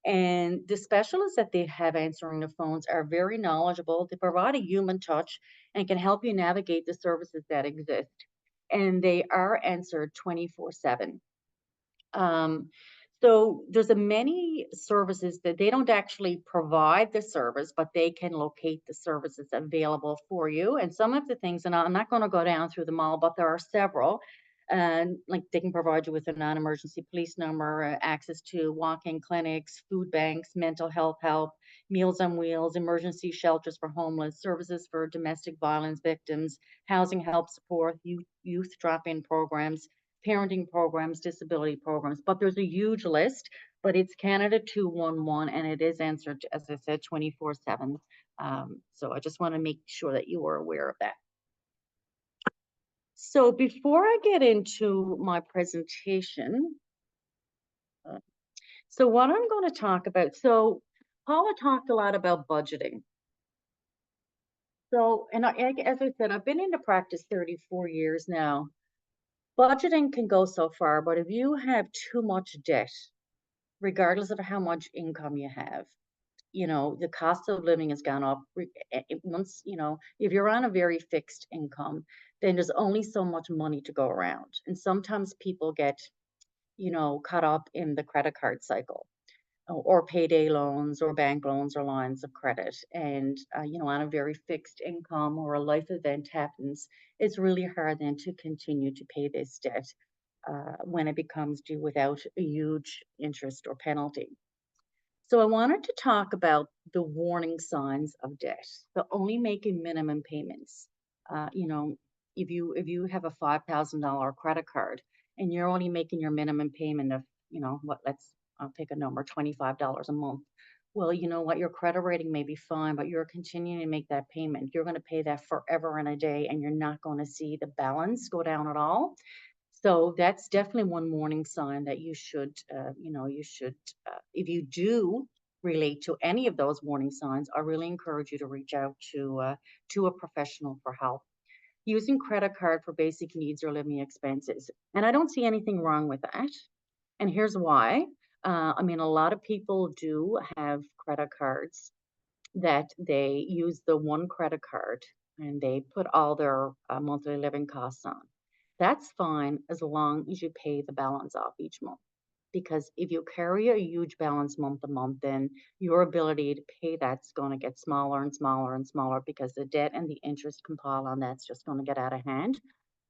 And the specialists that they have answering the phones are very knowledgeable. They provide a human touch and can help you navigate the services that exist. And they are answered 24/7. So there's a many services that they don't actually provide the service, but they can locate the services available for you. And some of the things, and I'm not going to go down through them all, but there are several. And like they can provide you with a non-emergency police number, access to walk-in clinics, food banks, mental health help, Meals on Wheels, emergency shelters for homeless, services for domestic violence victims, housing help support, youth drop-in programs, parenting programs, disability programs, but there's a huge list, but it's Canada 211 and it is answered, as I said, 24/7. So I just want to make sure that you are aware of that. So before I get into my presentation, so what I'm going to talk about, so Paula talked a lot about budgeting. So, and as I said, I've been into practice 34 years now. Budgeting can go so far, but if you have too much debt, regardless of how much income you have, the cost of living has gone up. Once, if you're on a very fixed income, then there's only so much money to go around. And sometimes people get, caught up in the credit card cycle or payday loans or bank loans or lines of credit. And, on a very fixed income or a life event happens, it's really hard then to continue to pay this debt when it becomes due without a huge interest or penalty. So I wanted to talk about the warning signs of debt. So only making minimum payments. If you have a $5,000 credit card and you're only making your minimum payment of, I'll pick a number, $25 a month. Well, you know what, your credit rating may be fine, but you're continuing to make that payment. You're going to pay that forever and a day, and you're not going to see the balance go down at all. So that's definitely one warning sign that you should, if you do relate to any of those warning signs, I really encourage you to reach out to a professional for help. Using credit card for basic needs or living expenses. And I don't see anything wrong with that. And here's why. I mean, a lot of people do have credit cards that they use the one credit card and they put all their monthly living costs on. That's fine as long as you pay the balance off each month. Because if you carry a huge balance month to month, then your ability to pay that's going to get smaller and smaller and smaller because the debt and the interest compile on that's just going to get out of hand.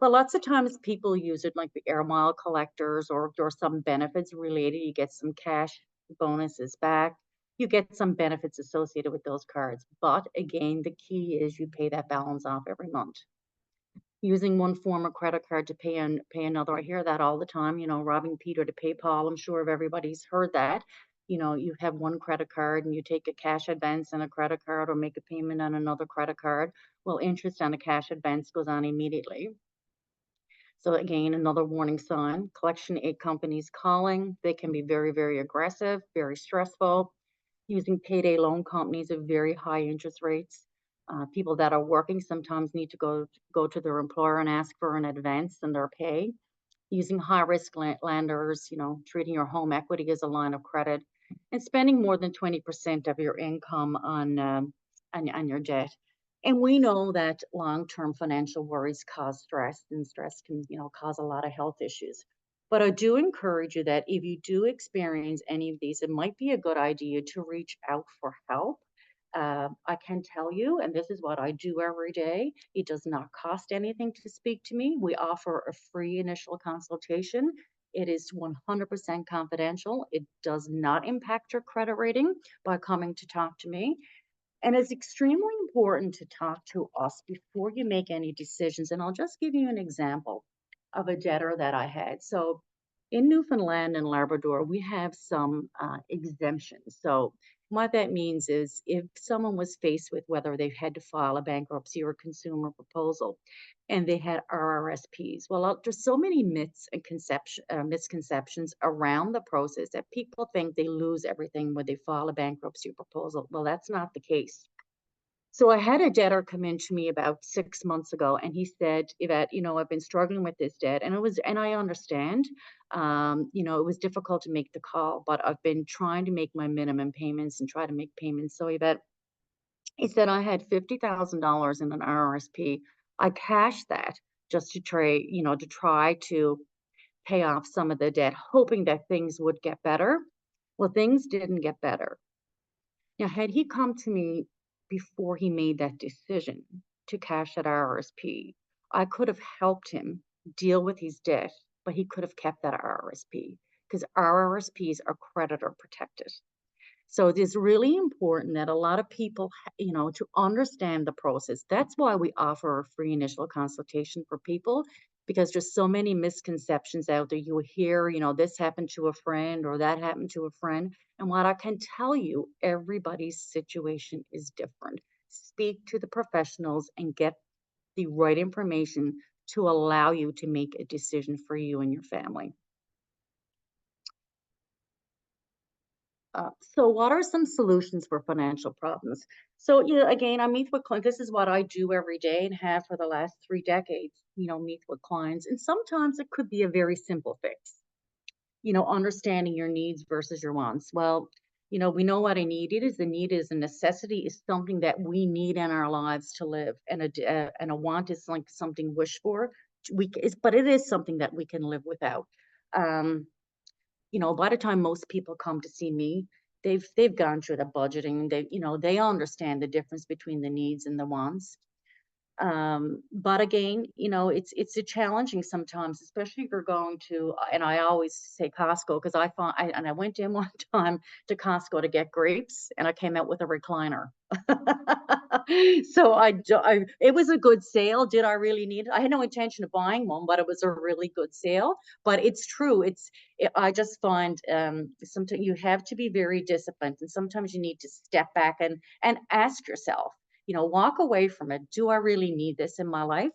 But lots of times people use it like the air mile collectors or some benefits related. You get some cash bonuses back. You get some benefits associated with those cards. But again, the key is you pay that balance off every month. Using one form of credit card to pay another. I hear that all the time, robbing Peter to pay Paul. I'm sure if everybody's heard that. You have one credit card and you take a cash advance on a credit card or make a payment on another credit card. Well, interest on a cash advance goes on immediately. So again, another warning sign. Collection aid companies calling. They can be very, very aggressive, very stressful. Using payday loan companies at very high interest rates. People that are working sometimes need to go to their employer and ask for an advance in their pay. Using high risk lenders, treating your home equity as a line of credit, and spending more than 20% of your income on your debt. And we know that long-term financial worries cause stress, and stress can, cause a lot of health issues. But I do encourage you that if you do experience any of these, it might be a good idea to reach out for help. I can tell you, and this is what I do every day, it does not cost anything to speak to me. We offer a free initial consultation. It is 100% confidential. It does not impact your credit rating by coming to talk to me. And it's extremely important to talk to us before you make any decisions. And I'll just give you an example of a debtor that I had. So in Newfoundland and Labrador, we have some exemptions. So what that means is if someone was faced with whether they had to file a bankruptcy or consumer proposal and they had RRSPs, well, there's so many myths and misconceptions around the process that people think they lose everything when they file a bankruptcy proposal. Well, that's not the case. So I had a debtor come in to me about 6 months ago, and he said, Yvette, I've been struggling with this debt, and I understand, it was difficult to make the call, but I've been trying to make my minimum payments and try to make payments. So Yvette, he said I had $50,000 in an RRSP. I cashed that just to try to pay off some of the debt, hoping that things would get better. Well, things didn't get better. Now, had he come to me before he made that decision to cash that RRSP, I could have helped him deal with his debt, but he could have kept that RRSP because RRSPs are creditor protected. So it is really important that a lot of people, to understand the process. That's why we offer a free initial consultation for people, because there's so many misconceptions out there. You hear, this happened to a friend or that happened to a friend. And what I can tell you, everybody's situation is different. Speak to the professionals and get the right information to allow you to make a decision for you and your family. So what are some solutions for financial problems? So, again, I meet with clients. This is what I do every day and have for the last 3 decades, meet with clients. And sometimes it could be a very simple fix, understanding your needs versus your wants. Well, we know what a need is. A need is a necessity, is something that we need in our lives to live. And a want is like something wished for. But it is something that we can live without. By the time most people come to see me, they've gone through the budgeting. They understand the difference between the needs and the wants. But again, it's a challenging sometimes, especially if you're going to, and I always say Costco because I went in one time to Costco to get grapes and I came out with a recliner. So it was a good sale. Did I really need it? I had no intention of buying one, but it was a really good sale. But it's true. I just find sometimes you have to be very disciplined, and sometimes you need to step back and ask yourself, walk away from it. Do I really need this in my life?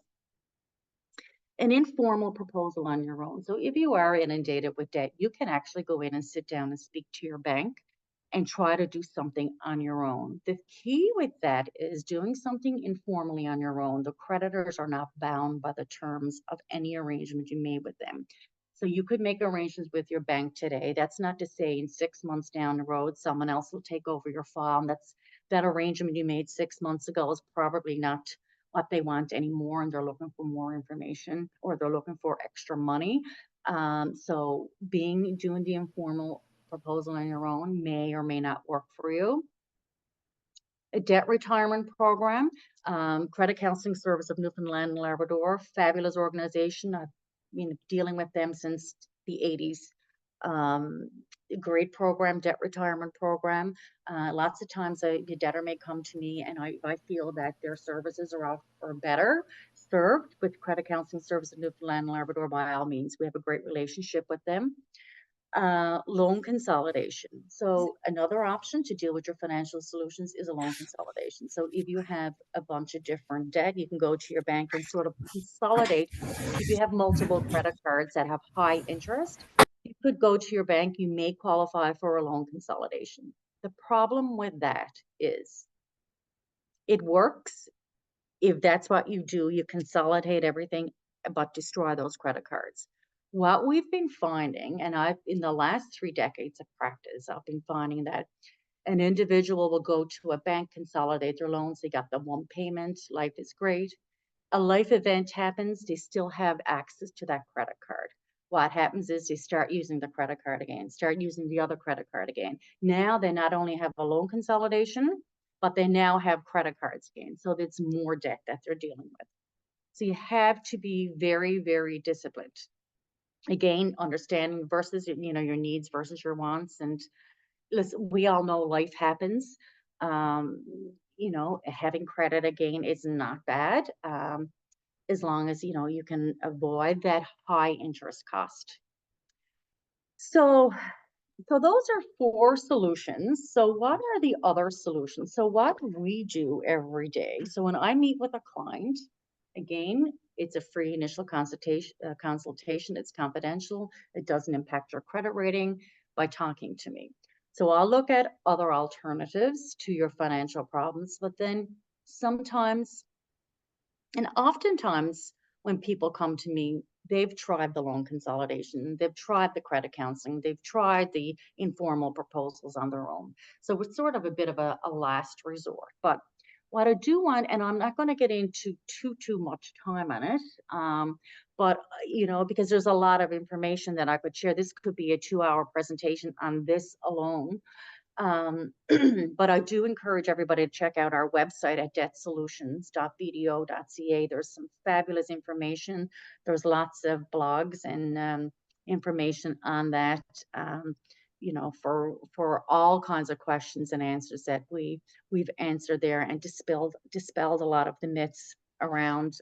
An informal proposal on your own. So if you are inundated with debt, you can actually go in and sit down and speak to your bank and try to do something on your own. The key with that is doing something informally on your own. The creditors are not bound by the terms of any arrangement you made with them. So you could make arrangements with your bank today. That's not to say in 6 months down the road, someone else will take over your file. And that arrangement you made 6 months ago is probably not what they want anymore, and they're looking for more information or they're looking for extra money. So doing the informal proposal on your own may or may not work for you. A debt retirement program, Credit Counseling Service of Newfoundland and Labrador, fabulous organization. I've been dealing with them since the 80s. Great program, debt retirement program. Lots of times the debtor may come to me and I feel that their services are better served with Credit Counseling Service of Newfoundland and Labrador. By all means, we have a great relationship with them. Loan consolidation. So another option to deal with your financial solutions is a loan consolidation. So if you have a bunch of different debt, you can go to your bank and sort of consolidate. If you have multiple credit cards that have high interest, you could go to your bank, you may qualify for a loan consolidation. The problem with that is it works if that's what you do, you consolidate everything but destroy those credit cards. What we've been finding, and in the last 3 decades of practice, I've been finding that an individual will go to a bank, consolidate their loans, they got the one payment, life is great. A life event happens, they still have access to that credit card. What happens is they start using the credit card again, start using the other credit card again. Now they not only have a loan consolidation, but they now have credit cards again. So it's more debt that they're dealing with. So you have to be very, very disciplined. Again, understanding versus, your needs versus your wants. And listen, we all know life happens. Having credit again is not bad. As long as, you can avoid that high interest cost. So those are 4 solutions. So what are the other solutions? So what we do every day. So when I meet with a client, again, it's a free initial consultation. It's confidential. It doesn't impact your credit rating by talking to me. So I'll look at other alternatives to your financial problems, but then sometimes, and oftentimes when people come to me, they've tried the loan consolidation, they've tried the credit counseling, they've tried the informal proposals on their own. So it's sort of a bit of a last resort. But what I do want, and I'm not going to get into too much time on it, but because there's a lot of information that I could share. This could be a 2-hour presentation on this alone. But I do encourage everybody to check out our website at debtsolutions.bdo.ca. There's some fabulous information. There's lots of blogs and information on that, for all kinds of questions and answers that we've answered there, and dispelled a lot of the myths around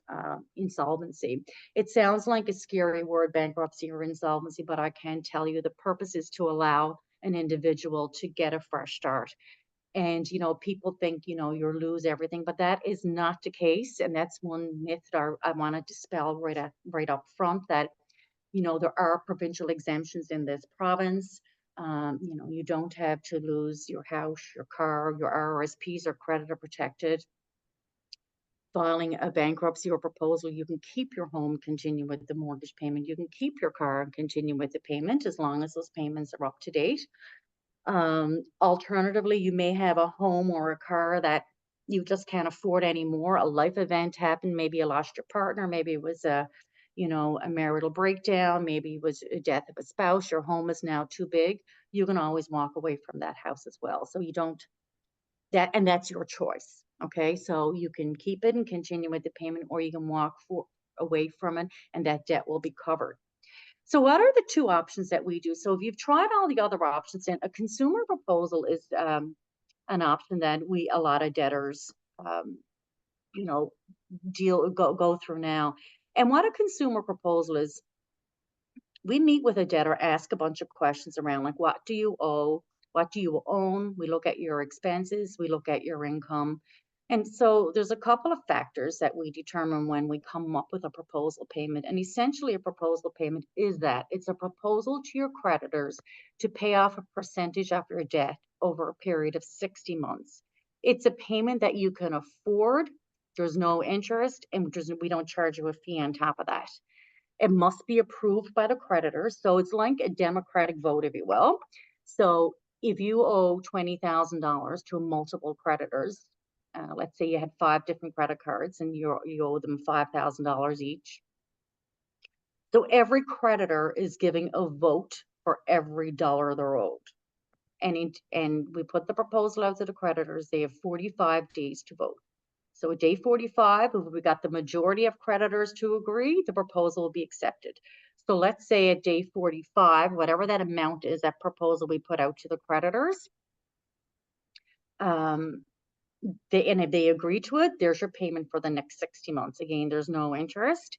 insolvency. It sounds like a scary word, bankruptcy or insolvency, but I can tell you the purpose is to allow an individual to get a fresh start. And people think you'll lose everything, but that is not the case. And that's one myth that I want to dispel right up front, that there are provincial exemptions in this province. You don't have to lose your house, your car, your RRSPs are creditor protected. Filing a bankruptcy or proposal, you can keep your home, continue with the mortgage payment. You can keep your car and continue with the payment as long as those payments are up to date. Alternatively, you may have a home or a car that you just can't afford anymore. A life event happened. Maybe you lost your partner. Maybe it was a marital breakdown. Maybe it was a death of a spouse. Your home is now too big. You can always walk away from that house as well. So and that's your choice. Okay, so you can keep it and continue with the payment, or you can walk away from it, and that debt will be covered. So what are the 2 options that we do? So if you've tried all the other options, then a consumer proposal is an option that a lot of debtors, go through now. And what a consumer proposal is, we meet with a debtor, ask a bunch of questions around, like, what do you owe? What do you own? We look at your expenses. We look at your income. And so there's a couple of factors that we determine when we come up with a proposal payment. And essentially a proposal payment is that it's a proposal to your creditors to pay off a percentage of your debt over a period of 60 months. It's a payment that you can afford. There's no interest, and we don't charge you a fee on top of that. It must be approved by the creditor. So it's like a democratic vote, if you will. So if you owe $20,000 to multiple creditors, let's say you had 5 different credit cards and you owe them $5,000 each. So every creditor is giving a vote for every dollar they're owed. And we put the proposal out to the creditors. They have 45 days to vote. So at day 45, if we got the majority of creditors to agree, the proposal will be accepted. So let's say at day 45, whatever that amount is, that proposal we put out to the creditors, and if they agree to it, there's your payment for the next 60 months. Again, there's no interest.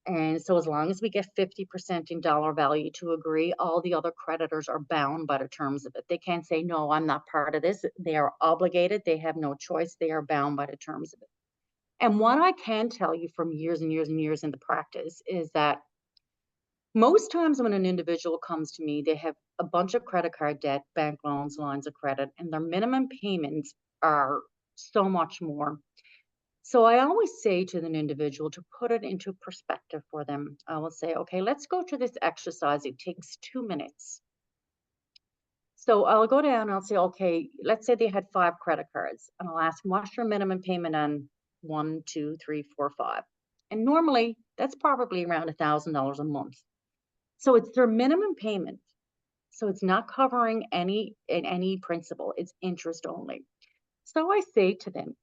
And so as long as we get 50% in dollar value to agree, all the other creditors are bound by the terms of it. They can't say, no, I'm not part of this. They are obligated. They have no choice. They are bound by the terms of it. And what I can tell you from years and years and years into practice is that most times when an individual comes to me, they have a bunch of credit card debt, bank loans, lines of credit, and their minimum payments are so much more. So I always say to an individual to put it into perspective for them. I will say, okay, let's go to this exercise. It takes 2 minutes. So I'll go down and I'll say, okay, let's say they had 5 credit cards. And I'll ask them, what's your minimum payment on 1, 2, 3, 4, 5? And normally that's probably around $1,000 a month. So it's their minimum payment. So it's not covering any principal. It's interest only. So I say to them,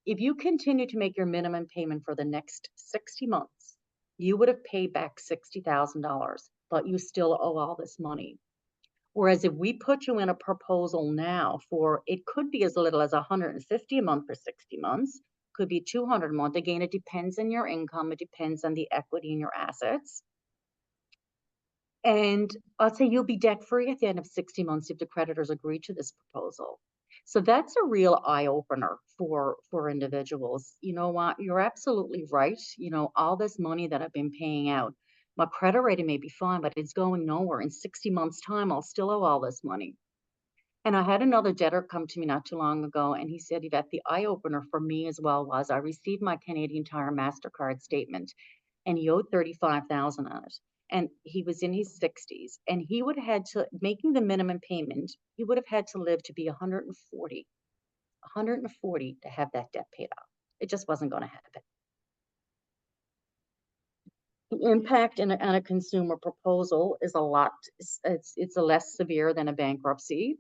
if you continue to make your minimum payment for the next 60 months, you would have paid back $60,000, but you still owe all this money. Whereas if we put you in a proposal now for, it could be as little as $150 a month for 60 months, could be $200 a month. Again, it depends on your income. It depends on the equity in your assets. And I'll say you'll be debt free at the end of 60 months if the creditors agree to this proposal. So that's a real eye opener for individuals. You know what? You're absolutely right. All this money that I've been paying out, my credit rating may be fine, but it's going nowhere. In 60 months' time, I'll still owe all this money. And I had another debtor come to me not too long ago, and he said, Yvette, the eye opener for me as well was I received my Canadian Tire MasterCard statement, and he owed $35,000 on it. And he was in his 60s, and he would have had to, making the minimum payment, he would have had to live to be 140 to have that debt paid off. It just wasn't going to happen. The impact on a consumer proposal is a lot, it's a less severe than a bankruptcy.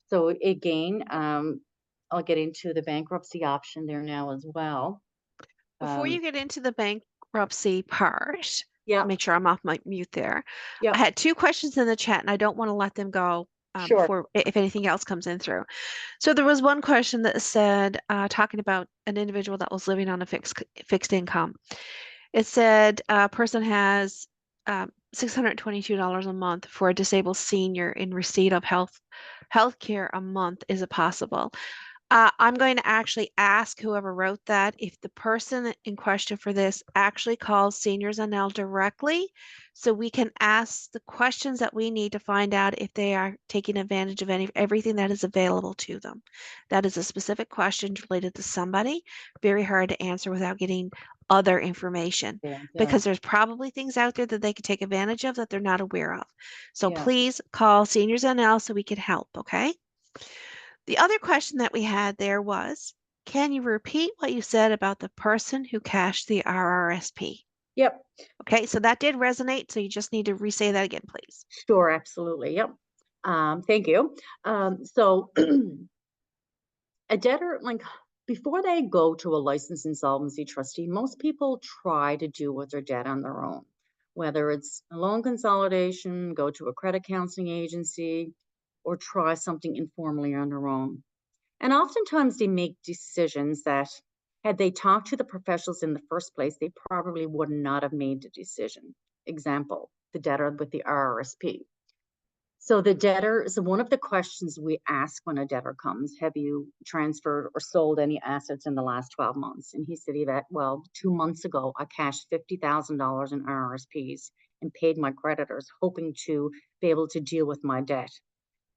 So again, I'll get into the bankruptcy option there now as well. Before you get into the bankruptcy part, Yeah. make sure I'm off my mute there. Yeah. I had 2 questions in the chat and I don't want to let them go Sure. before if anything else comes in through. So there was one question that said, talking about an individual that was living on a fixed income. It said a person has $622 a month for a disabled senior in receipt of health care a month. Is it possible? I'm going to actually ask whoever wrote that if the person in question for this actually calls Seniors NL directly, so we can ask the questions that we need to find out if they are taking advantage of everything that is available to them. That is a specific question related to somebody, very hard to answer without getting other information, because there's probably things out there that they can take advantage of that they're not aware of. So please call Seniors NL so we can help, okay? The other question that we had there was, can you repeat what you said about the person who cashed the RRSP? Yep. Okay, so that did resonate, so you just need to re-say that again, please. Sure, absolutely. Yep. Thank you. So a debtor, like before they go to a licensed insolvency trustee, most people try to deal with their debt on their own, whether it's a loan consolidation, go to a credit counseling agency, or try something informally on their own. And oftentimes they make decisions that, had they talked to the professionals in the first place, they probably would not have made the decision. Example, the debtor with the RRSP. So one of the questions we ask when a debtor comes, have you transferred or sold any assets in the last 12 months? And he said, Yvette, well, 2 months ago, I cashed $50,000 in RRSPs and paid my creditors, hoping to be able to deal with my debt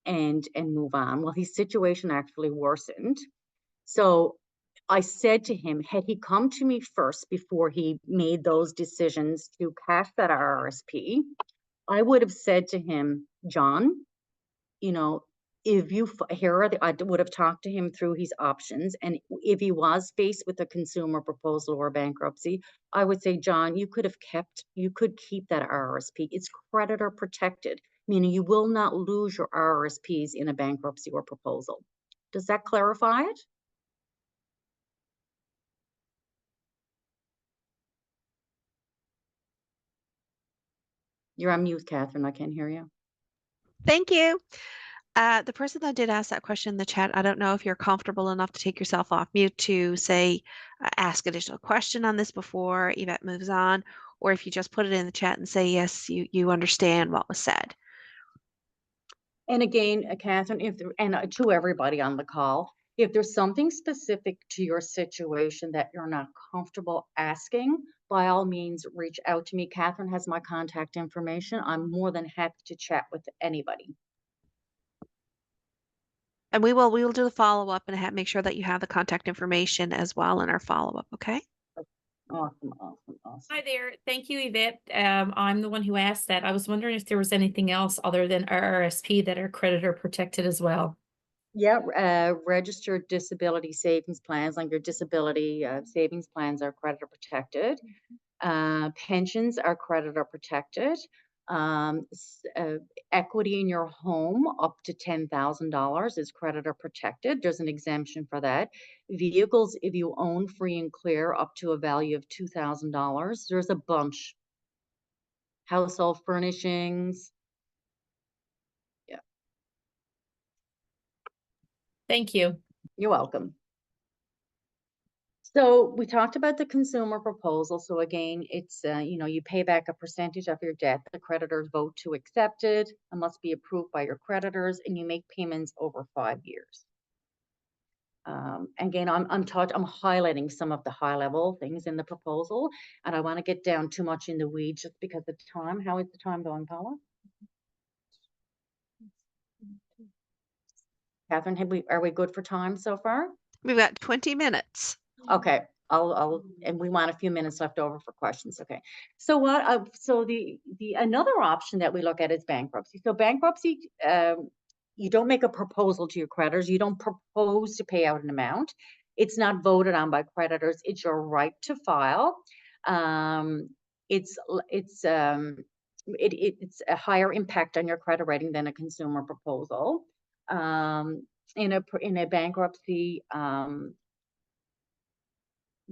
and move on. Well, his situation actually worsened. So I said to him, had he come to me first before he made those decisions to cash that RRSP, I would have said to him, John, you know, if you here are the, I would have talked to him through his options, and if he was faced with a consumer proposal or bankruptcy, I would say, John, you could keep that RRSP. It's creditor protected, meaning you will not lose your RRSPs in a bankruptcy or proposal. Does that clarify it? You're on mute, Catherine. I can't hear you. Thank you. The person that did ask that question in the chat, I don't know if you're comfortable enough to take yourself off mute to say, ask additional question on this before Yvette moves on, or if you just put it in the chat and say, yes, you understand what was said. And again, Catherine, if there, and to everybody on the call, if there's something specific to your situation that you're not comfortable asking, by all means, reach out to me. Catherine has my contact information. I'm more than happy to chat with anybody. And we will do the follow-up and make sure that you have the contact information as well in our follow-up, okay? Awesome, awesome, awesome. Hi there. Thank you, Yvette. I'm the one who asked that. I was wondering if there was anything else other than RRSP that are creditor protected as well. Yeah, registered disability savings plans, like your disability savings plans, are creditor protected. Pensions are creditor protected. Equity in your home up to $10,000 is creditor protected. There's an exemption for that. Vehicles, if you own free and clear up to a value of $2,000, there's a bunch. Household furnishings. Yeah. Thank you. You're welcome. So we talked about the consumer proposal. So again, it's, you pay back a percentage of your debt. The creditors vote to accept it. It must be approved by your creditors, and you make payments over 5 years. Again, I'm highlighting some of the high level things in the proposal, and I want to get down too much in the weeds just because of time. How is the time going, Paula? Catherine, are we good for time so far? We've got 20 minutes. Okay, and we want a few minutes left over for questions. Okay, so another option that we look at is bankruptcy. So bankruptcy, you don't make a proposal to your creditors. You don't propose to pay out an amount. It's not voted on by creditors. It's your right to file. It's a higher impact on your credit rating than a consumer proposal. In a bankruptcy,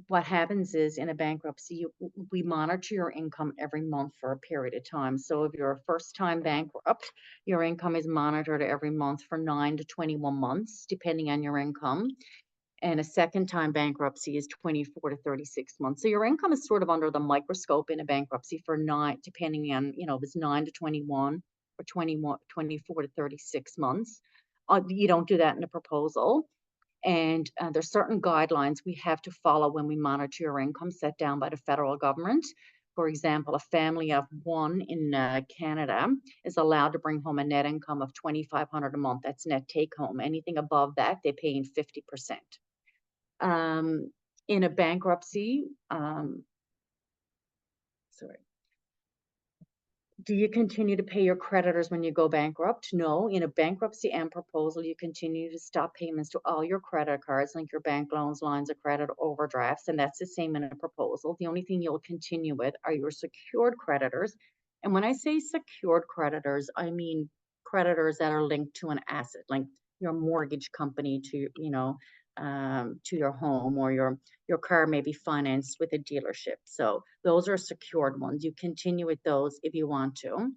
what happens is, in a bankruptcy, we monitor your income every month for a period of time. So if you're a first-time bankrupt, your income is monitored every month for 9 to 21 months, depending on your income. And a second-time bankruptcy is 24 to 36 months. So your income is sort of under the microscope in a bankruptcy for 9, depending on, if it's 9 to 21 or 24 to 36 months. You don't do that in a proposal. And there's certain guidelines we have to follow when we monitor your income set down by the federal government. For example, a family of 1 in Canada is allowed to bring home a net income of $2,500 a month. That's net take home. Anything above that, they pay in 50%. In a bankruptcy, do you continue to pay your creditors when you go bankrupt? No. In a bankruptcy and proposal, you continue to stop payments to all your credit cards, like your bank loans, lines of credit, overdrafts, and that's the same in a proposal. The only thing you'll continue with are your secured creditors. And when I say secured creditors, I mean creditors that are linked to an asset, like your mortgage company to your home, or your car may be financed with a dealership. So those are secured ones. You continue with those if you want to.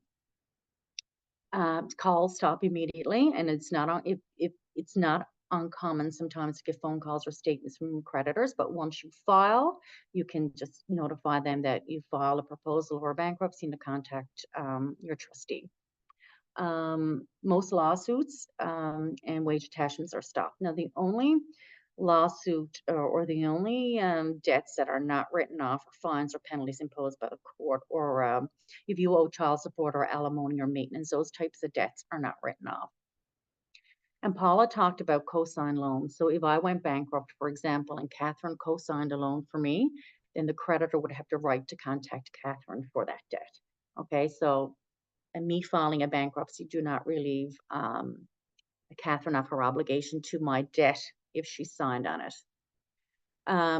Calls stop immediately, and it's not it's not uncommon sometimes to get phone calls or statements from creditors, but once you file, you can just notify them that you file a proposal or a bankruptcy and to contact your trustee. Most lawsuits and wage attachments are stopped. Now, the only lawsuit or the only debts that are not written off are fines or penalties imposed by the court, or if you owe child support or alimony or maintenance, those types of debts are not written off. And Paula talked about co-sign loans. So if I went bankrupt, for example, and Catherine co-signed a loan for me, then the creditor would have the right to contact Catherine for that debt. Okay, so and me filing a bankruptcy do not relieve Catherine of her obligation to my debt if she signed on it.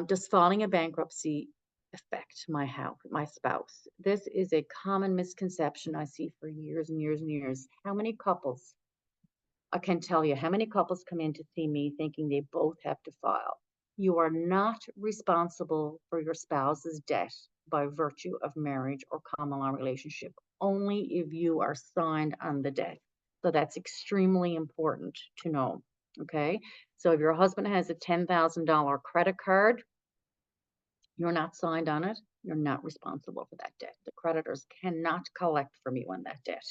Does filing a bankruptcy affect my spouse? This is a common misconception I see for years and years and years. How many couples? I can tell you how many couples come in to see me thinking they both have to file. You are not responsible for your spouse's debt by virtue of marriage or common law relationship, only if you are signed on the debt. So that's extremely important to know. Okay. So if your husband has a $10,000 credit card, you're not signed on it, you're not responsible for that debt. The creditors cannot collect from you on that debt.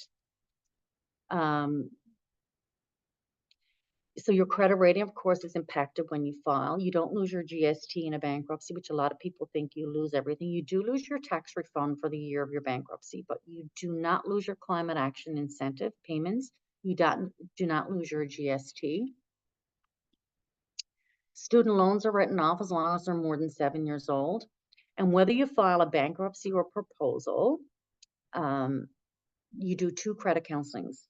So your credit rating, of course, is impacted when you file. You don't lose your GST in a bankruptcy, which a lot of people think you lose everything. You do lose your tax refund for the year of your bankruptcy, but you do not lose your climate action incentive payments. You do not lose your GST. Student loans are written off as long as they're more than 7 years old. And whether you file a bankruptcy or proposal, you do 2 credit counselings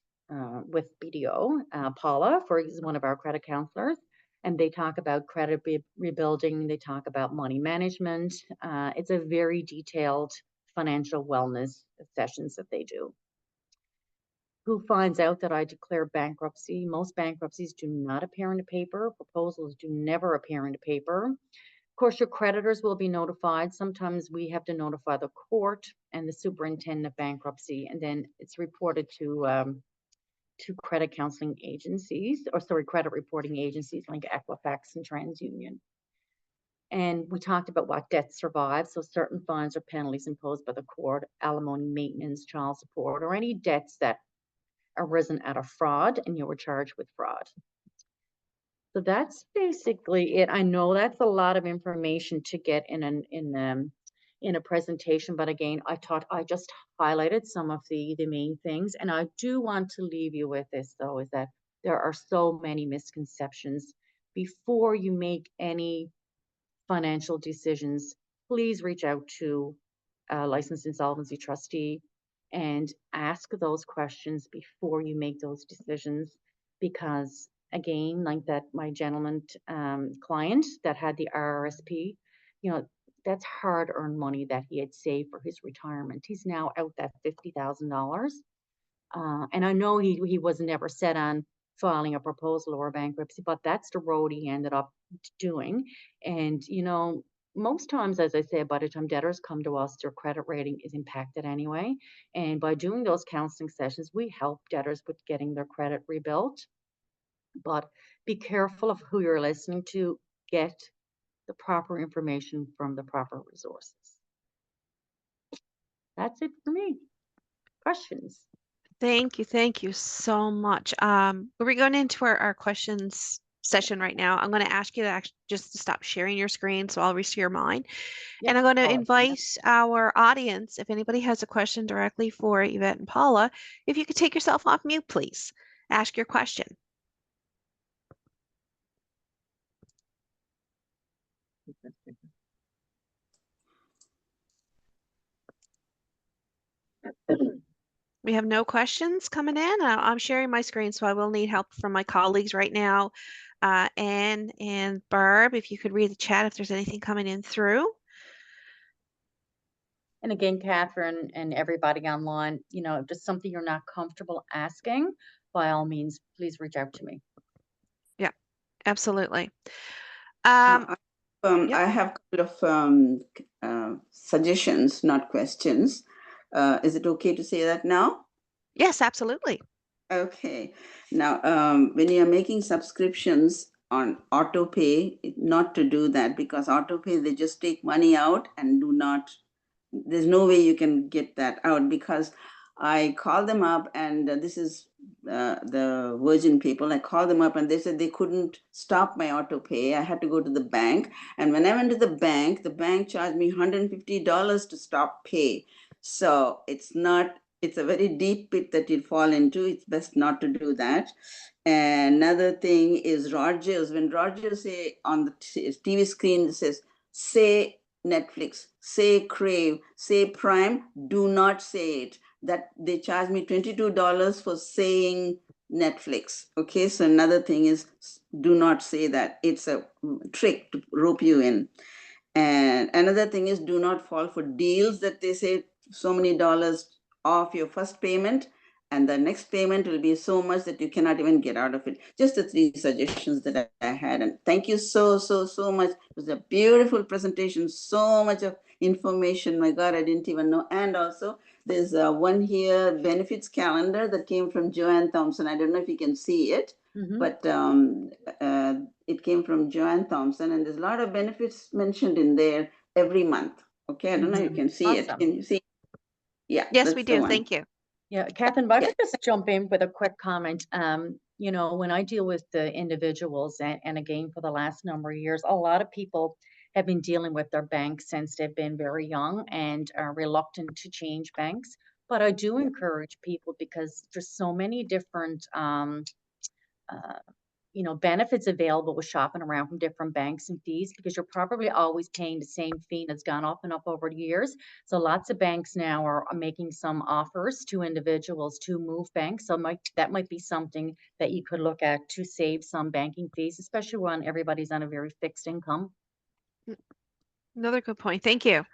with BDO. Paula is one of our credit counselors, and they talk about credit rebuilding. They talk about money management. It's a very detailed financial wellness sessions that they do. Who finds out that I declare bankruptcy? Most bankruptcies do not appear in the paper. Proposals do never appear in the paper. Of course, your creditors will be notified. Sometimes we have to notify the court and the superintendent of bankruptcy, and then it's reported to credit counseling agencies, credit reporting agencies like Equifax and TransUnion. And we talked about what debts survive. So certain fines or penalties imposed by the court, alimony, maintenance, child support, or any debts that arisen out of fraud and you were charged with fraud. So that's basically it. I know that's a lot of information to get in a presentation, but again, I just highlighted some of the main things, and I do want to leave you with this though, is that there are so many misconceptions. Before you make any financial decisions, please reach out to a licensed insolvency trustee and ask those questions before you make those decisions, because again, like that my gentleman client that had the RRSP, that's hard-earned money that he had saved for his retirement. He's now out that $50,000. And I know he was never set on filing a proposal or a bankruptcy, but that's the road he ended up doing. And, most times, as I say, by the time debtors come to us, their credit rating is impacted anyway. And by doing those counseling sessions, we help debtors with getting their credit rebuilt. But be careful of who you're listening to. Get the proper information from the proper resources. That's it for me. Questions? Thank you so much. We're going into our questions session right now. I'm going to ask you to just to stop sharing your screen, so I'll reshare mine. Yep. And I'm going to Oh, invite our audience, if anybody has a question directly for Yvette and Paula, if you could take yourself off mute, please. Ask your question. We have no questions coming in. I'm sharing my screen, so I will need help from my colleagues right now. Anne and Barb, if you could read the chat if there's anything coming in through. And again, Catherine and everybody online, if there's something you're not comfortable asking, by all means, please reach out to me. Yeah, absolutely. I Yep. have a couple of suggestions, not questions. Is it okay to say that now? Yes, absolutely. Okay. Now, when you're making subscriptions on autopay, not to do that, because autopay, they just take money out and there's no way you can get that out, because I called them up, and this is the Virgin people. I called them up and they said they couldn't stop my autopay. I had to go to the bank. And when I went to the bank charged me $150 to stop pay. So it's not it's a very deep pit that you'll fall into. It's best not to do that. And another thing is Rogers. When Rogers say on the TV screen, it says, say Netflix, say Crave, say Prime, do not say it. That they charge me $22 for saying Netflix. Okay, so another thing is do not say that. It's a trick to rope you in. And another thing is do not fall for deals that they say so many dollars off your first payment, and the next payment will be so much that you cannot even get out of it. Just the 3 suggestions that I had. And thank you so much. It was a beautiful presentation, so much of information. My God, I didn't even know. And also there's one here, benefits calendar that came from Joanne Thompson. I don't know if you can see it, but it came from Joanne Thompson, and there's a lot of benefits mentioned in there every month. Okay, I don't know if you can see it. Awesome. Can you see? Yeah. Yes, that's we the do. one. Thank you. Yeah, Catherine, if I could just jump in with a quick comment. You know, when I deal with the individuals, and again, for the last number of years, a lot of people have been dealing with their banks since they've been very young and are reluctant to change banks. But I do encourage people, because there's so many different you know, benefits available with shopping around from different banks and fees, because you're probably always paying the same fee that's gone up and up over the years. So lots of banks now are making some offers to individuals to move banks. So that might be something that you could look at to save some banking fees, especially when everybody's on a very fixed income. Another good point. Thank you.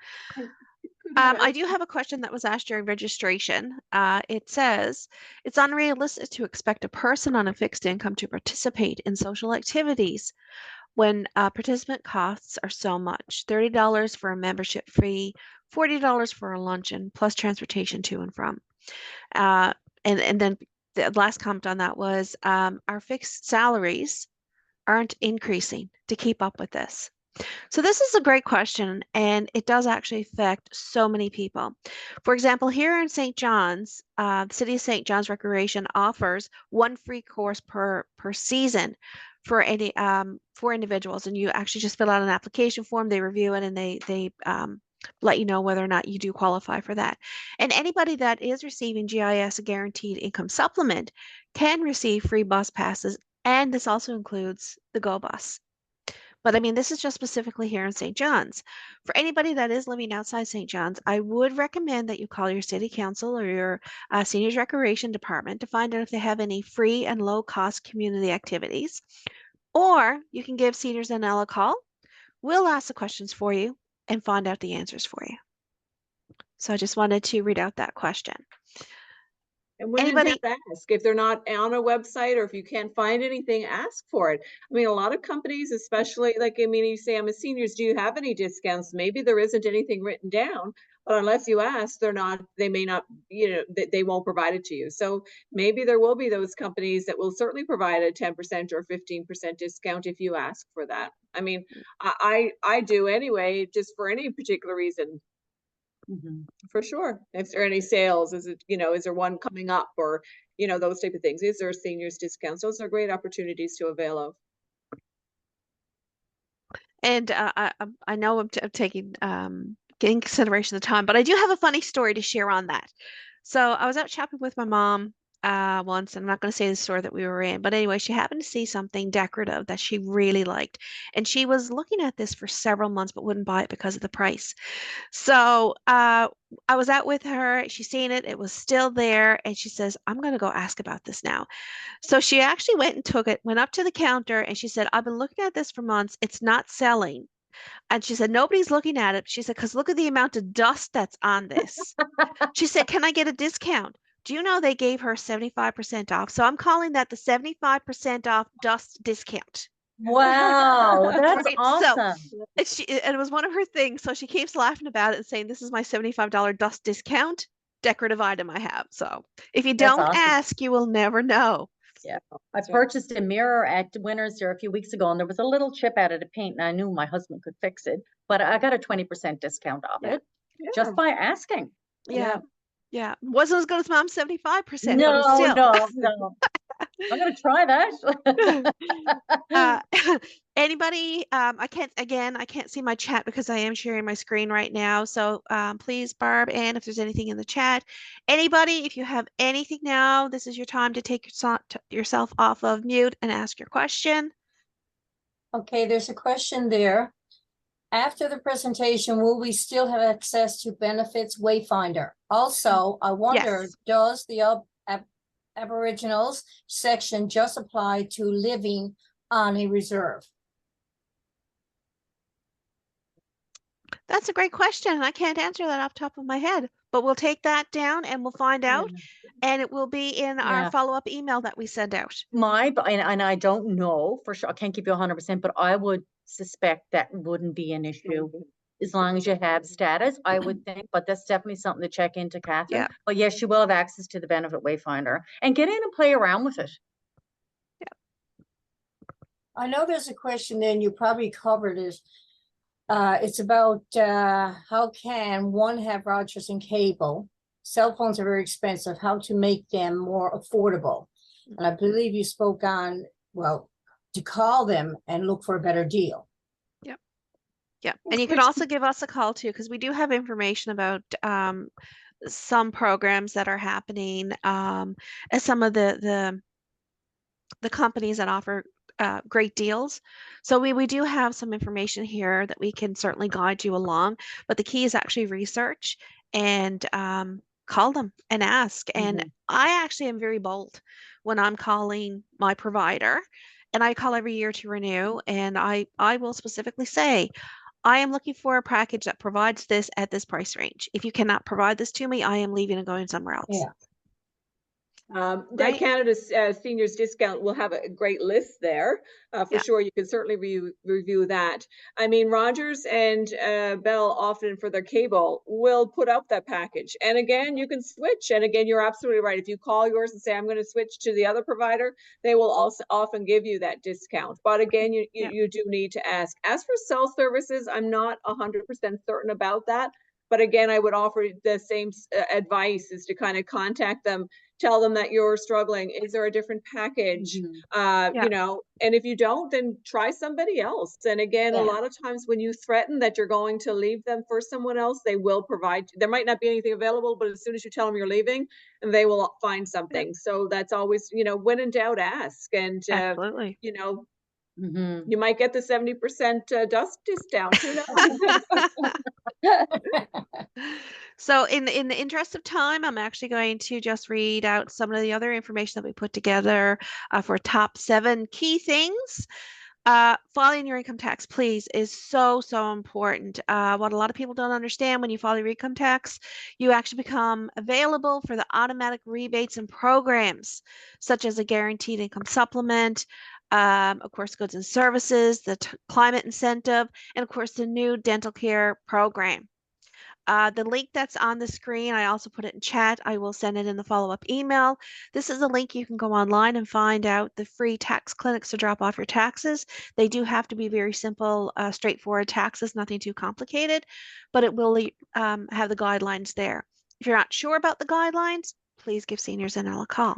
I do have a question that was asked during registration. It says, it's unrealistic to expect a person on a fixed income to participate in social activities when participant costs are so much. $30 for a membership fee, $40 for a luncheon, plus transportation to and from. And then the last comment on that was, our fixed salaries aren't increasing to keep up with this. So this is a great question, and it does actually affect so many people. For example, here in St. John's, the City of St. John's Recreation offers one free course per season for any for individuals, and you actually just fill out an application form, they review it, and they let you know whether or not you do qualify for that. And anybody that is receiving GIS, a guaranteed income supplement, can receive free bus passes, and this also includes the Go Bus. But I mean, this is just specifically here in St. John's. For anybody that is living outside St. John's, I would recommend that you call your city council or your seniors recreation department to find out if they have any free and low cost community activities. Or you can give Seniors NL a call. We'll ask the questions for you and find out the answers for you. So I just wanted to read out that question. And when in doubt, ask. If they're not on a website, or if you can't find anything, ask for it. I mean, a lot of companies, especially like, I mean, you say, I'm a seniors, do you have any discounts? Maybe there isn't anything written down, but unless you ask, they may not, you know, they won't provide it to you. So maybe there will be those companies that will certainly provide a 10% or 15% discount if you ask for that. I mean, I do anyway, just for any particular reason. For sure. If there are any sales, is it, you know, is there one coming up, or, you know, those type of things? Is there seniors discounts? Those are great opportunities to avail of. And I know I'm taking getting consideration of the time, but I do have a funny story to share on that. So I was out shopping with my mom once, and I'm not going to say the store that we were in, but anyway, she happened to see something decorative that she really liked, and she was looking at this for several months but wouldn't buy it because of the price. So I was out with her. She seen it. It was still there, and she says, "I'm going to go ask about this now." So she actually went and took it, went up to the counter, and she said, "I've been looking at this for months. It's not selling." And she said, "Nobody's looking at it." She said, "Because look at the amount of dust that's on this." She said, "Can I get a discount?" Do you know they gave her 75% off? So I'm calling that the 75% off dust discount. Wow, that's Right. awesome. So it was one of her things. So she keeps laughing about it and saying, "This is my $75 dust discount decorative item I have." So if you That's don't awesome. ask, you will never know. Yeah, I purchased a mirror at Winners here a few weeks ago, and there was a little chip out of the paint, and I knew my husband could fix it, but I got a 20% discount off it just by asking. Yeah. Yeah. Wasn't as good as mom's 75%, but No, still. no. I'm gonna try that. Anybody, I can't see my chat because I am sharing my screen right now. So please, Barb, and if there's anything in the chat, anybody, if you have anything now, this is your time to take yourself off of mute and ask your question. Okay, there's a question there. After the presentation, will we still have access to benefits Wayfinder? Also, I wonder, Yes. does the Aboriginals section just apply to living on a reserve? That's a great question, and I can't answer that off the top of my head, but we'll take that down and we'll find out, and it will be in our Yeah. follow-up email that we send out. And I don't know for sure, I can't give you 100%, but I would suspect that wouldn't be an issue as long as you have status, I would think, but that's definitely something to check into, Catherine. Yeah. But yes, you will have access to the benefit Wayfinder and get in and play around with it. I know there's a question there, and you probably covered it. It's about how can one have Rogers and cable? Cell phones are very expensive. How to make them more affordable? And I believe you spoke on, well, to call them and look for a better deal. Yeah, and you can also give us a call too, because we do have information about some programs that are happening, and some of the companies that offer great deals. So we do have some information here that we can certainly guide you along, but the key is actually research and call them and ask. And I actually am very bold when I'm calling my provider, and I call every year to renew, and I will specifically say, I am looking for a package that provides this at this price range. If you cannot provide this to me, I am leaving and going somewhere else. Yeah. That Right? Canada's seniors discount will have a great list there for Yeah. sure. You can certainly review that. I mean, Rogers and Bell often for their cable will put up that package, and again, you can switch. And again, you're absolutely right. If you call yours and say I'm going to switch to the other provider, they will also often give you that discount. But again, you do need to ask. As for cell services, I'm not 100% certain about that. But again, I would offer the same advice, is to kind of contact them, tell them that you're struggling. Is there a different package? You know, and if you don't, then try somebody else. And again, a lot of times when you threaten that you're going to leave them for someone else, they will provide. There might not be anything available, but as soon as you tell them you're leaving, they will find something. So that's always, you know, when in doubt, ask. And Absolutely. you know, you might get the 70% dust discount. Who knows? So in the interest of time, I'm actually going to just read out some of the other information that we put together for top 7 key things. Filing your income tax, please, is so important. What a lot of people don't understand, when you file your income tax, you actually become available for the automatic rebates and programs, such as a guaranteed income supplement, of course, goods and services, the climate incentive, and of course, the new dental care program. The link that's on the screen, I also put it in chat. I will send it in the follow-up email. This is a link you can go online and find out the free tax clinics to drop off your taxes. They do have to be very simple, straightforward taxes, nothing too complicated, but it will have the guidelines there. If you're not sure about the guidelines, please give Seniors NL a call.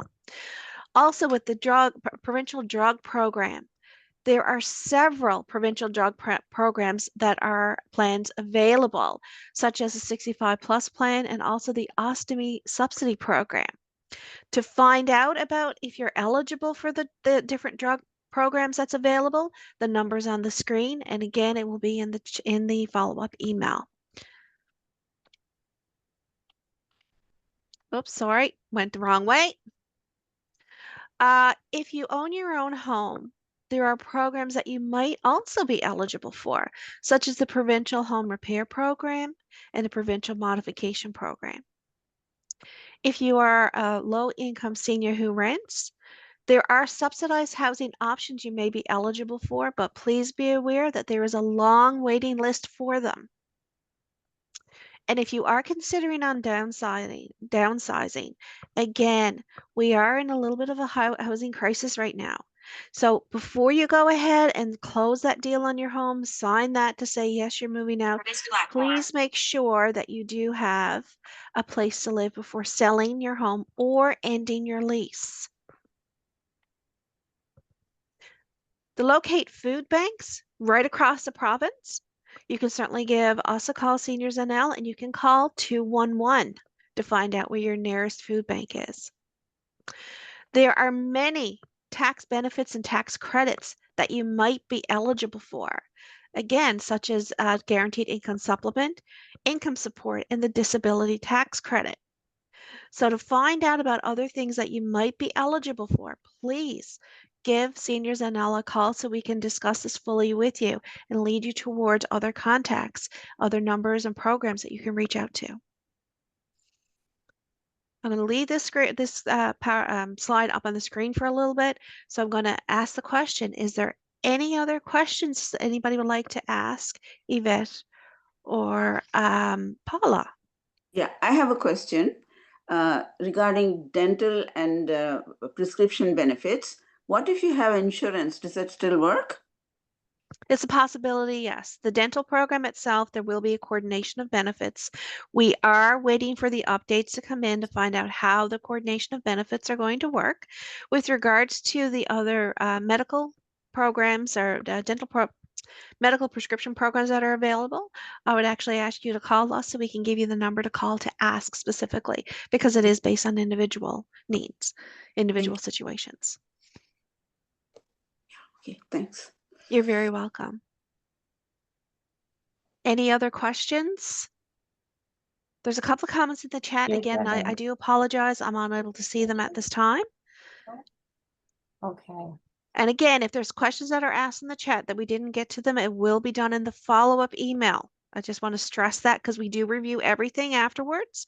Also, with the provincial drug program, there are several provincial drug programs that are plans available, such as the 65 plus plan and also the ostomy subsidy program. To find out about if you're eligible for the different drug programs that's available, the number's on the screen, and again, it will be in the follow-up email. Oops, sorry, went the wrong way. If you own your own home, there are programs that you might also be eligible for, such as the Provincial Home Repair Program and the Provincial Modification Program. If you are a low-income senior who rents, there are subsidized housing options you may be eligible for, but please be aware that there is a long waiting list for them. And if you are considering on downsizing, again, we are in a little bit of a housing crisis right now. So before you go ahead and close that deal on your home, sign that to say, yes, you're moving out, please make sure that you do have a place to live before selling your home or ending your lease. The locate food banks right across the province. You can certainly give us a call, Seniors NL, and you can call 211 to find out where your nearest food bank is. There are many tax benefits and tax credits that you might be eligible for. Again, such as guaranteed income supplement, income support, and the disability tax credit. So to find out about other things that you might be eligible for, please give Seniors NL a call so we can discuss this fully with you and lead you towards other contacts, other numbers and programs that you can reach out to. I'm going to leave this slide up on the screen for a little bit. So I'm going to ask the question, is there any other questions that anybody would like to ask Yvette or Paula? Yeah, I have a question regarding dental and prescription benefits. What if you have insurance? Does that still work? It's a possibility, yes. The dental program itself, there will be a coordination of benefits. We are waiting for the updates to come in to find out how the coordination of benefits are going to work. With regards to the other medical programs or medical prescription programs that are available, I would actually ask you to call us so we can give you the number to call to ask specifically, because it is based on individual needs, individual situations. Okay, thanks. You're very welcome. Any other questions? There's a couple of comments in the chat. Yes, Again, I I have. do apologize. I'm unable to see them at this time. Okay. And again, if there's questions that are asked in the chat that we didn't get to them, it will be done in the follow-up email. I just want to stress that because we do review everything afterwards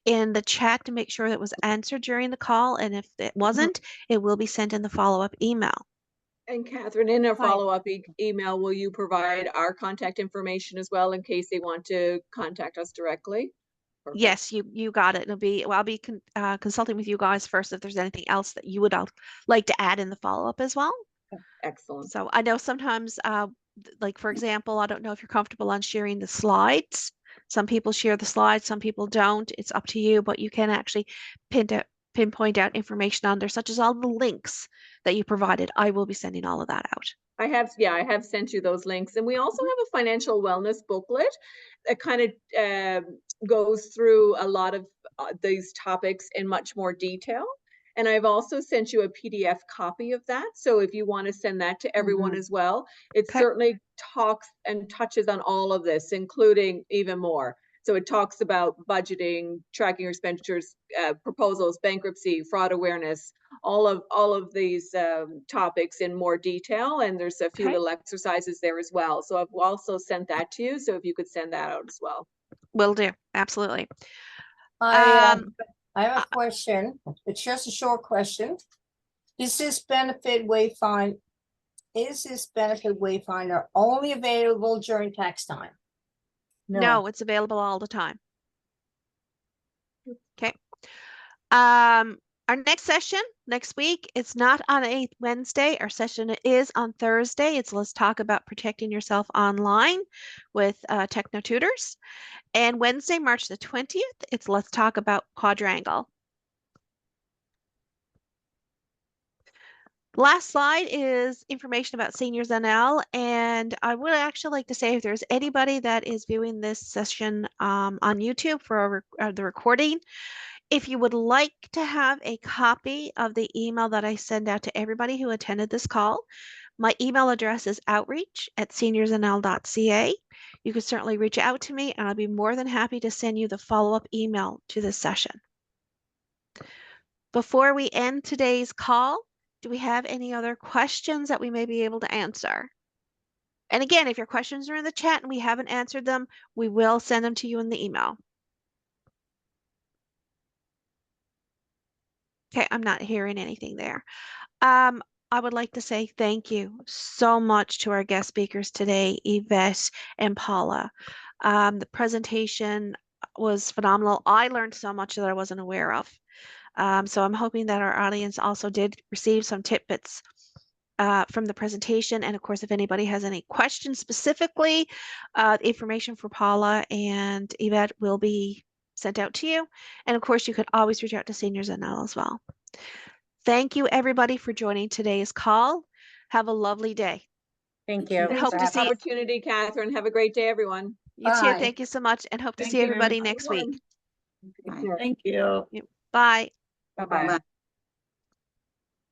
in the chat to make sure that was answered during the call. And if it wasn't, it will be sent in the follow-up email. And Catherine, in our Hi. follow-up email, will you provide our contact information as well in case they want to contact us directly? Perfect. Yes, you got it. It'll be, well, I'll be consulting with you guys first if there's anything else that you would like to add in the follow-up as well. Excellent. So I know sometimes, like for example, I don't know if you're comfortable on sharing the slides. Some people share the slides, some people don't. It's up to you, but you can actually pinpoint out information on there, such as all the links that you provided. I will be sending all of that out. I have sent you those links. And we also have a financial wellness booklet that kind of goes through a lot of these topics in much more detail. And I've also sent you a PDF copy of that. So if you want to send that to everyone as well, it Okay. certainly talks and touches on all of this, including even more. So it talks about budgeting, tracking your expenditures, proposals, bankruptcy, fraud awareness, all of these topics in more detail. And there's a few Okay. little exercises there as well. So I've also sent that to you. So if you could send that out as well. Will do. Absolutely. I have a question. It's just a short question. Is this benefit wayfinder only available during tax time? No, it's available all the time. Okay. Our next session next week, it's not on a Wednesday. Our session is on Thursday. It's Let's Talk About Protecting Yourself Online with Techno Tutors. And Wednesday, March the 20th, it's Let's Talk About Quadrangle. Last slide is information about Seniors NL, and I would actually like to say if there's anybody that is viewing this session on YouTube for the recording, if you would like to have a copy of the email that I send out to everybody who attended this call, my email address is outreach@seniorsnl.ca. You can certainly reach out to me, and I'll be more than happy to send you the follow-up email to this session. Before we end today's call, do we have any other questions that we may be able to answer? And again, if your questions are in the chat and we haven't answered them, we will send them to you in the email. Okay, I'm not hearing anything there. I would like to say thank you so much to our guest speakers today, Yvette and Paula. The presentation was phenomenal. I learned so much that I wasn't aware of. So I'm hoping that our audience also did receive some tidbits from the presentation. And of course, if anybody has any questions specifically, information for Paula and Yvette will be sent out to you. And of course, you could always reach out to Seniors NL as well. Thank you, everybody, for joining today's call. Have a lovely day. Thank Thank you. you. And hope for to having see Opportunity, Catherine. Have a great day, everyone. you too. Bye. Thank you so much, and hope to Thank see you. everybody Have a next good week. one. Bye. Thank you. Bye. Bye-bye. Bye.